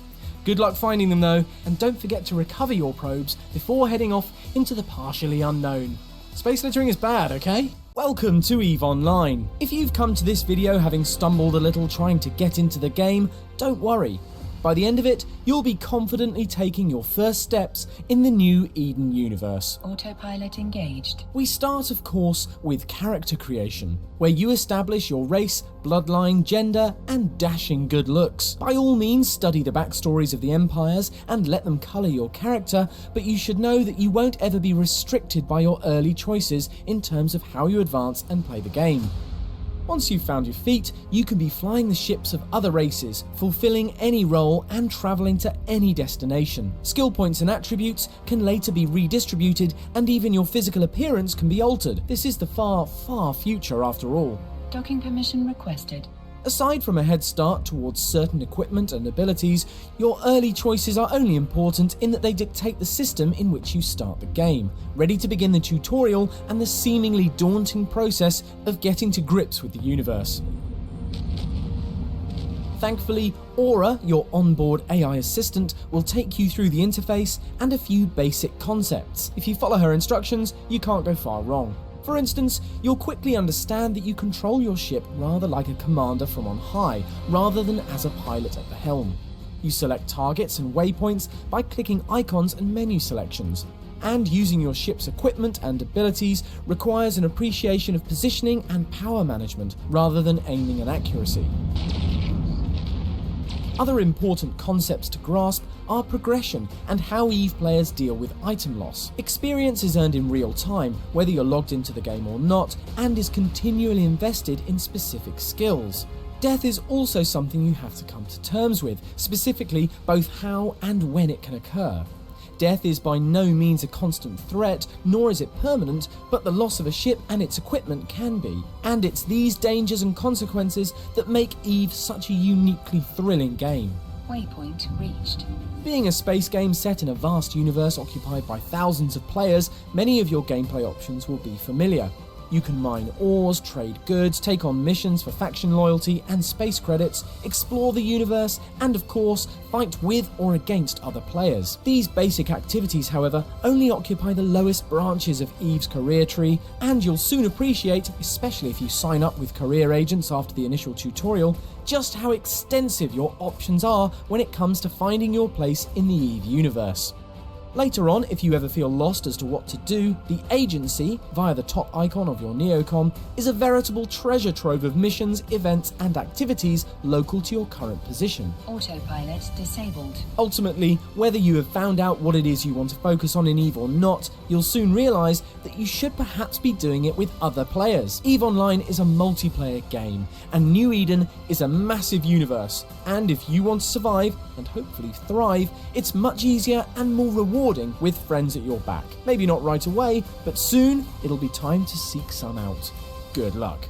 F: Good luck finding them though, and don't forget to recover your probes before heading off into the partially unknown. Space littering is bad, okay? Welcome to EveOnline. If you've come to this video having stumbled a little trying to get into the game, don't worry.
G: By the end of it, you'll be confidently taking your first steps in the new Eden universe.
C: Autopilot engaged.
G: We start, of course, with character creation, where you establish your race, bloodline, gender, and dashing good looks. By all means, study the backstories of the empires and let them colour your character, but you should know that you won't ever be restricted by your early choices in terms of how you advance and play the game. Once you've found your feet, you can be flying the ships of other races, fulfilling any role and travelling to any destination. Skill points and attributes can later be redistributed, and even your physical appearance can be altered. This is the far, far future after all.
C: Docking permission requested.
G: Aside from a head start towards certain equipment and abilities, your early choices are only important in that they dictate the system in which you start the game, ready to begin the tutorial and the seemingly daunting process of getting to grips with the universe. Thankfully, Aura, your onboard AI assistant, will take you through the interface and a few basic concepts. If you follow her instructions, you can't go far wrong. For instance, you'll quickly understand that you control your ship rather like a commander from on high, rather than as a pilot at the helm. You select targets and waypoints by clicking icons and menu selections. And using your ship's equipment and abilities requires an appreciation of positioning and power management, rather than aiming and accuracy. Other important concepts to grasp are progression and how EVE players deal with item loss. Experience is earned in real time, whether you're logged into the game or not, and is continually invested in specific skills. Death is also something you have to come to terms with, specifically both how and when it can occur. Death is by no means a constant threat, nor is it permanent, but the loss of a ship and its equipment can be. And it's these dangers and consequences that make EVE such a uniquely thrilling game.
C: Waypoint reached.
G: Being a space game set in a vast universe occupied by thousands of players, many of your gameplay options will be familiar. You can mine ores, trade goods, take on missions for faction loyalty and space credits, explore the universe, and of course, fight with or against other players. These basic activities, however, only occupy the lowest branches of EVE's career tree, and you'll soon appreciate, especially if you sign up with career agents after the initial tutorial, just how extensive your options are when it comes to finding your place in the EVE universe. Later on, if you ever feel lost as to what to do, the agency, via the top icon of your Neocom, is a veritable treasure trove of missions, events, and activities local to your current position.
C: Autopilot disabled.
G: Ultimately, whether you have found out what it is you want to focus on in EVE or not, you'll soon realise that you should perhaps be doing it with other players. EveOnline is a multiplayer game, and New Eden is a massive universe, and if you want to survive, and hopefully thrive, it's much easier and more rewarding with friends at your back. Maybe not right away, but soon it'll be time to seek some out. Good luck.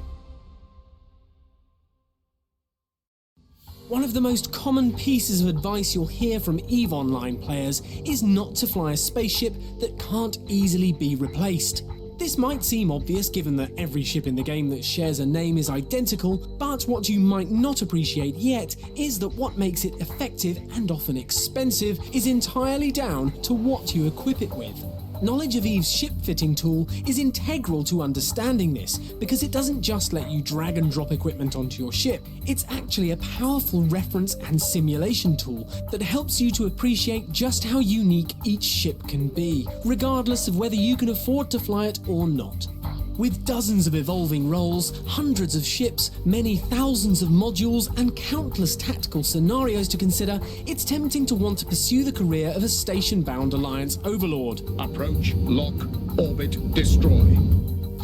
G: One of the most common pieces of advice you'll hear from EveOnline players is not to fly a spaceship that can't easily be replaced. This might seem obvious given that every ship in the game that shares a name is identical, but what you might not appreciate yet is that what makes it effective and often expensive is entirely down to what you equip it with. Knowledge of EVE's ship fitting tool is integral to understanding this, because it doesn't just let you drag and drop equipment onto your ship, it's actually a powerful reference and simulation tool that helps you to appreciate just how unique each ship can be, regardless of whether you can afford to fly it or not. With dozens of evolving roles, hundreds of ships, many thousands of modules, and countless tactical scenarios to consider, it's tempting to want to pursue the career of a station-bound Alliance overlord.
H: Approach, lock, orbit, destroy.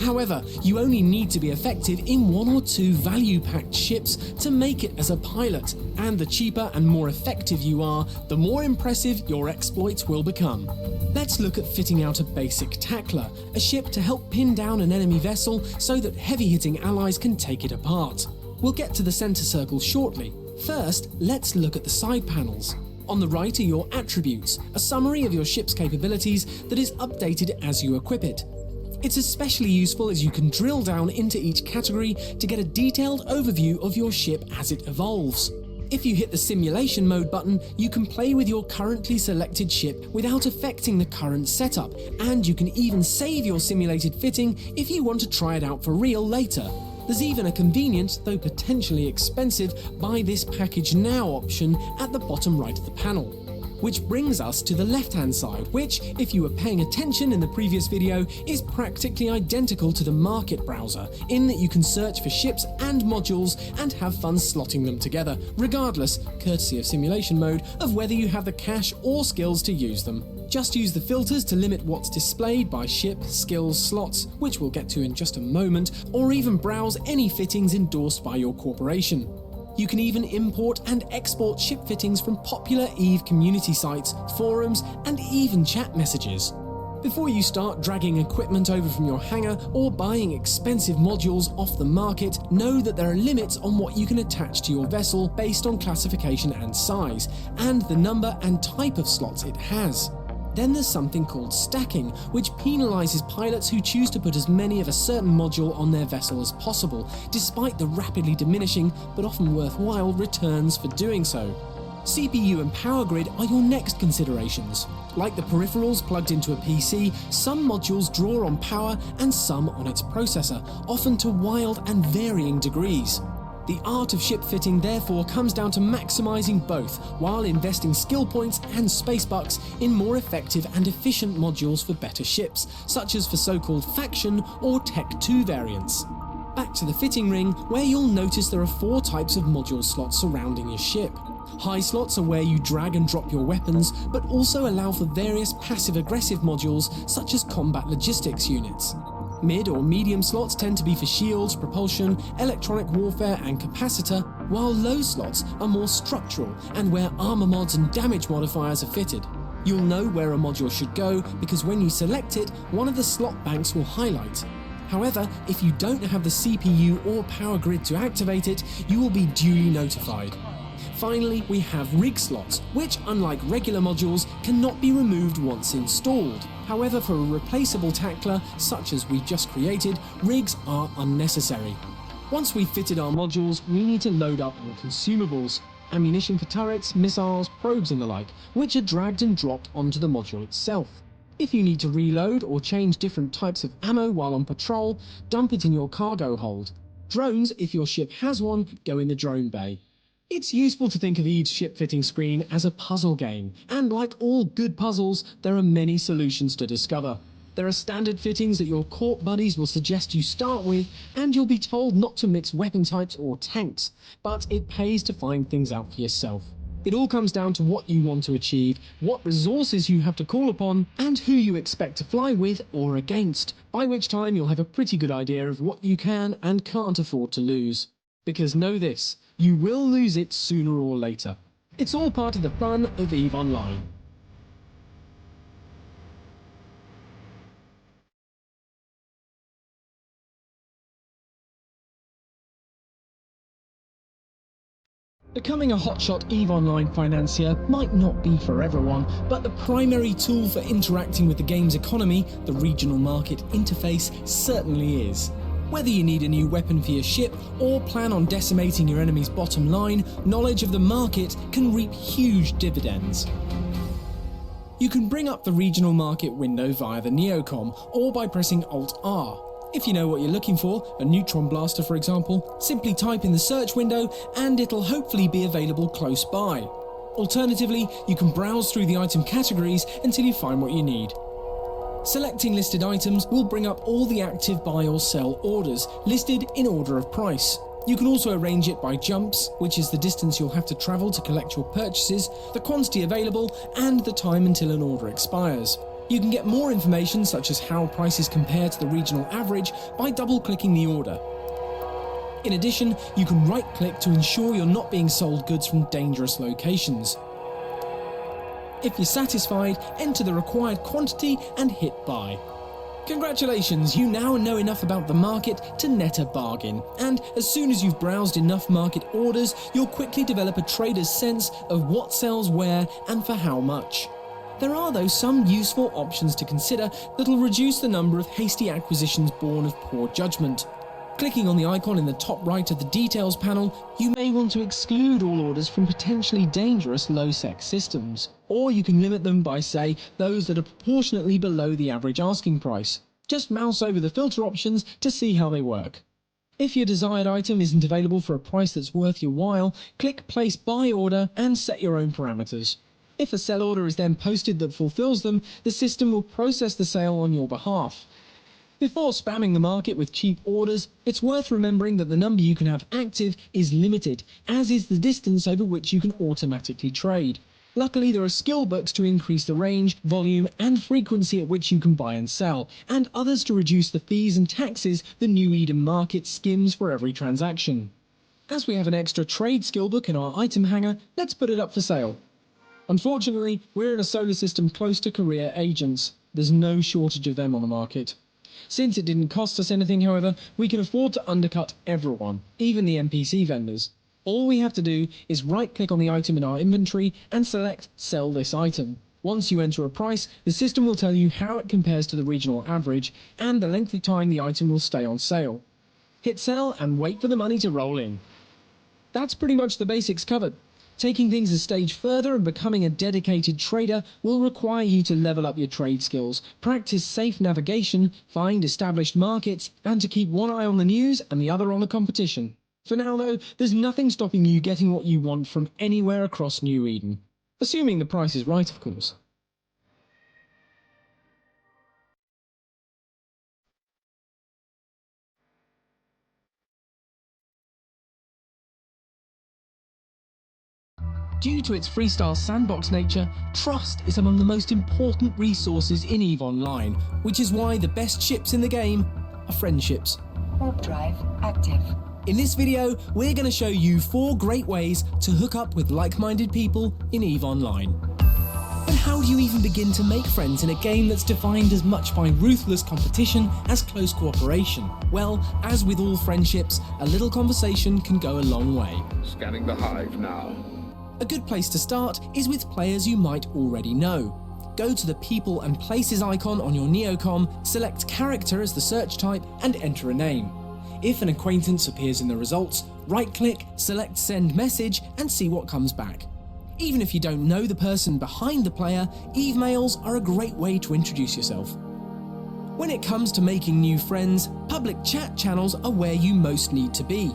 G: However, you only need to be effective in one or two value-packed ships to make it as a pilot, and the cheaper and more effective you are, the more impressive your exploits will become. Let's look at fitting out a basic tackler, a ship to help pin down an enemy vessel so that heavy-hitting allies can take it apart. We'll get to the center circle shortly. First, let's look at the side panels. On the right are your attributes, a summary of your ship's capabilities that is updated as you equip it. It's especially useful as you can drill down into each category to get a detailed overview of your ship as it evolves. If you hit the simulation mode button, you can play with your currently selected ship without affecting the current setup, and you can even save your simulated fitting if you want to try it out for real later.
F: There's even a convenient, though potentially expensive, buy this package now option at the bottom right of the panel. Which brings us to the left-hand side, which, if you were paying attention in the previous video, is practically identical to the market browser, in that you can search for ships and modules and have fun slotting them together, regardless, courtesy of simulation mode, of whether you have the cash or skills to use them. Just use the filters to limit what's displayed by ship, skills, slots, which we'll get to in just a moment, or even browse any fittings endorsed by your corporation. You can even import and export ship fittings from popular EVE community sites, forums, and even chat messages. Before you start dragging equipment over from your hangar or buying expensive modules off the market, know that there are limits on what you can attach to your vessel based on classification and size, and the number and type of slots it has. Then there's something called stacking, which penalises pilots who choose to put as many of a certain module on their vessel as possible, despite the rapidly diminishing, but often worthwhile, returns for doing so. CPU and power grid are your next considerations. Like the peripherals plugged into a PC, some modules draw on power and some on its processor, often to wild and varying degrees. The art of ship fitting therefore comes down to maximising both, while investing skill points and space bucks in more effective and efficient modules for better ships, such as for so-called faction or Tech 2 variants. Back to the fitting ring, where you'll notice there are 4 types of module slots surrounding your ship. High slots are where you drag and drop your weapons, but also allow for various passive-aggressive modules such as combat logistics units. Mid or medium slots tend to be for shields, propulsion, electronic warfare and capacitor, while low slots are more structural and where armor mods and damage modifiers are fitted. You'll know where a module should go because when you select it, one of the slot banks will highlight. However, if you don't have the CPU or power grid to activate it, you will be duly notified. Finally, we have rig slots, which, unlike regular modules, cannot be removed once installed. However, for a replaceable tackler, such as we just created, rigs are unnecessary. Once we've fitted our modules, we need to load up more consumables. Ammunition for turrets, missiles, probes and the like, which are dragged and dropped onto the module itself. If you need to reload or change different types of ammo while on patrol, dump it in your cargo hold. Drones, if your ship has one, go in the drone bay. It's useful to think of EVE's ship fitting screen as a puzzle game, and like all good puzzles, there are many solutions to discover. There are standard fittings that your corp buddies will suggest you start with, and you'll be told not to mix weapon types or tanks, but it pays to find things out for yourself. It all comes down to what you want to achieve, what resources you have to call upon, and who you expect to fly with or against, by which time you'll have a pretty good idea of what you can and can't afford to lose. Because know this, you will lose it sooner or later. It's all part of the fun of EVE Online. Becoming a hotshot EVE Online financier might not be for everyone, but the primary tool for interacting with the game's economy, the regional market interface, certainly is. Whether you need a new weapon for your ship or plan on decimating your enemy's bottom line, knowledge of the market can reap huge dividends. You can bring up the regional market window via the Neocom or by pressing Alt-R. If you know what you're looking for, a neutron blaster for example, simply type in the search window and it'll hopefully be available close by. Alternatively, you can browse through the item categories until you find what you need. Selecting listed items will bring up all the active buy or sell orders, listed in order of price. You can also arrange it by jumps, which is the distance you'll have to travel to collect your purchases, the quantity available, and the time until an order expires. You can get more information such as how prices compare to the regional average by double-clicking the order. In addition, you can right-click to ensure you're not being sold goods from dangerous locations. If you're satisfied, enter the required quantity and hit buy. Congratulations, you now know enough about the market to net a bargain, and as soon as you've browsed enough market orders, you'll quickly develop a trader's sense of what sells where and for how much. There are though some useful options to consider that'll reduce the number of hasty acquisitions born of poor judgment. Clicking on the icon in the top right of the details panel, you may want to exclude all orders from potentially dangerous low-sec systems, or you can limit them by, say, those that are proportionately below the average asking price. Just mouse over the filter options to see how they work.
G: If your desired item isn't available for a price that's worth your while, click Place Buy Order and set your own parameters. If a sell order is then posted that fulfills them, the system will process the sale on your behalf. Before spamming the market with cheap orders, it's worth remembering that the number you can have active is limited, as is the distance over which you can automatically trade. Luckily, there are skill books to increase the range, volume, and frequency at which you can buy and sell, and others to reduce the fees and taxes the New Eden market skims for every transaction. As we have an extra trade skill book in our item hanger, let's put it up for sale. Unfortunately, we're in a solar system close to career agents. There's no shortage of them on the market. Since it didn't cost us anything, however, we can afford to undercut everyone, even the NPC vendors. All we have to do is right-click on the item in our inventory and select Sell this item. Once you enter a price, the system will tell you how it compares to the regional average and the length of time the item will stay on sale. Hit sell and wait for the money to roll in. That's pretty much the basics covered. Taking things a stage further and becoming a dedicated trader will require you to level up your trade skills, practice safe navigation, find established markets, and to keep one eye on the news and the other on the competition. For now though, there's nothing stopping you getting what you want from anywhere across New Eden. Assuming the price is right, of course. Due to its freestyle sandbox nature, trust is among the most important resources in EveOnline, which is why the best ships in the game are friendships.
C: Warp drive active.
G: In this video, we're going to show you 4 great ways to hook up with like-minded people in EveOnline. But how do you even begin to make friends in a game that's defined as much by ruthless competition as close cooperation? Well, as with all friendships, a little conversation can go a long way.
H: Scanning the hive now.
G: A good place to start is with players you might already know. Go to the People and Places icon on your Neocom, select Character as the search type, and enter a name. If an acquaintance appears in the results, right-click, select Send Message, and see what comes back. Even if you don't know the person behind the player, Eve mails are a great way to introduce yourself. When it comes to making new friends, public chat channels are where you most need to be.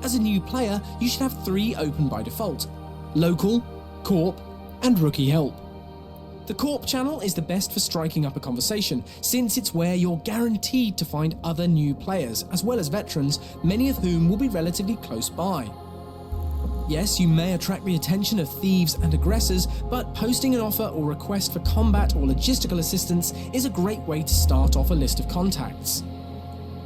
G: As a new player, you should have 3 open by default: Local, Corp, and Rookie Help. The Corp channel is the best for striking up a conversation, since it's where you're guaranteed to find other new players, as well as veterans, many of whom will be relatively close by. Yes, you may attract the attention of thieves and aggressors, but posting an offer or request for combat or logistical assistance is a great way to start off a list of contacts.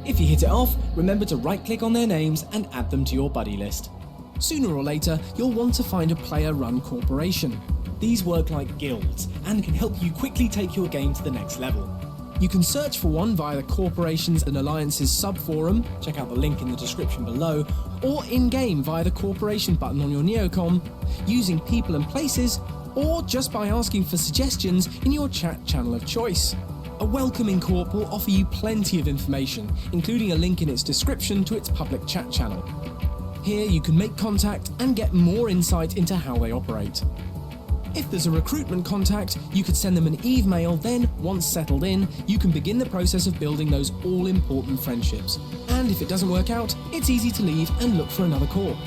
G: If you hit it off, remember to right-click on their names and add them to your buddy list. Sooner or later, you'll want to find a player-run corporation. These work like guilds and can help you quickly take your game to the next level. You can search for one via the Corporations and Alliances subforum, check out the link in the description below, or in-game via the Corporation button on your Neocom, using People and Places, or just by asking for suggestions in your chat channel of choice. A welcoming corp will offer you plenty of information, including a link in its description to its public chat channel. Here you can make contact and get more insight into how they operate. If there's a recruitment contact, you could send them an Eve mail, then, once settled in, you can begin the process of building those all-important friendships. And if it doesn't work out, it's easy to leave and look for another corp.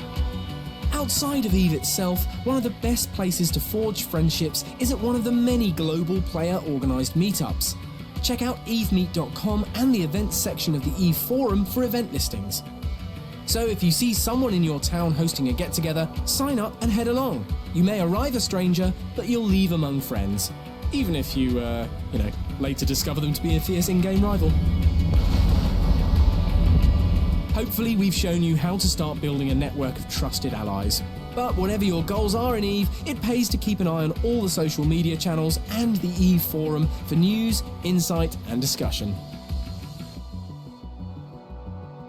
G: Outside of Eve itself, one of the best places to forge friendships is at one of the many global player-organised meetups. Check out evemeet.com and the events section of the Eve forum for event listings. So if you see someone in your town hosting a get-together, sign up and head along. You may arrive a stranger, but you'll leave among friends. Even if you, later discover them to be a fierce in-game rival. Hopefully we've shown you how to start building a network of trusted allies. But whatever your goals are in Eve, it pays to keep an eye on all the social media channels and the Eve forum for news, insight, and discussion.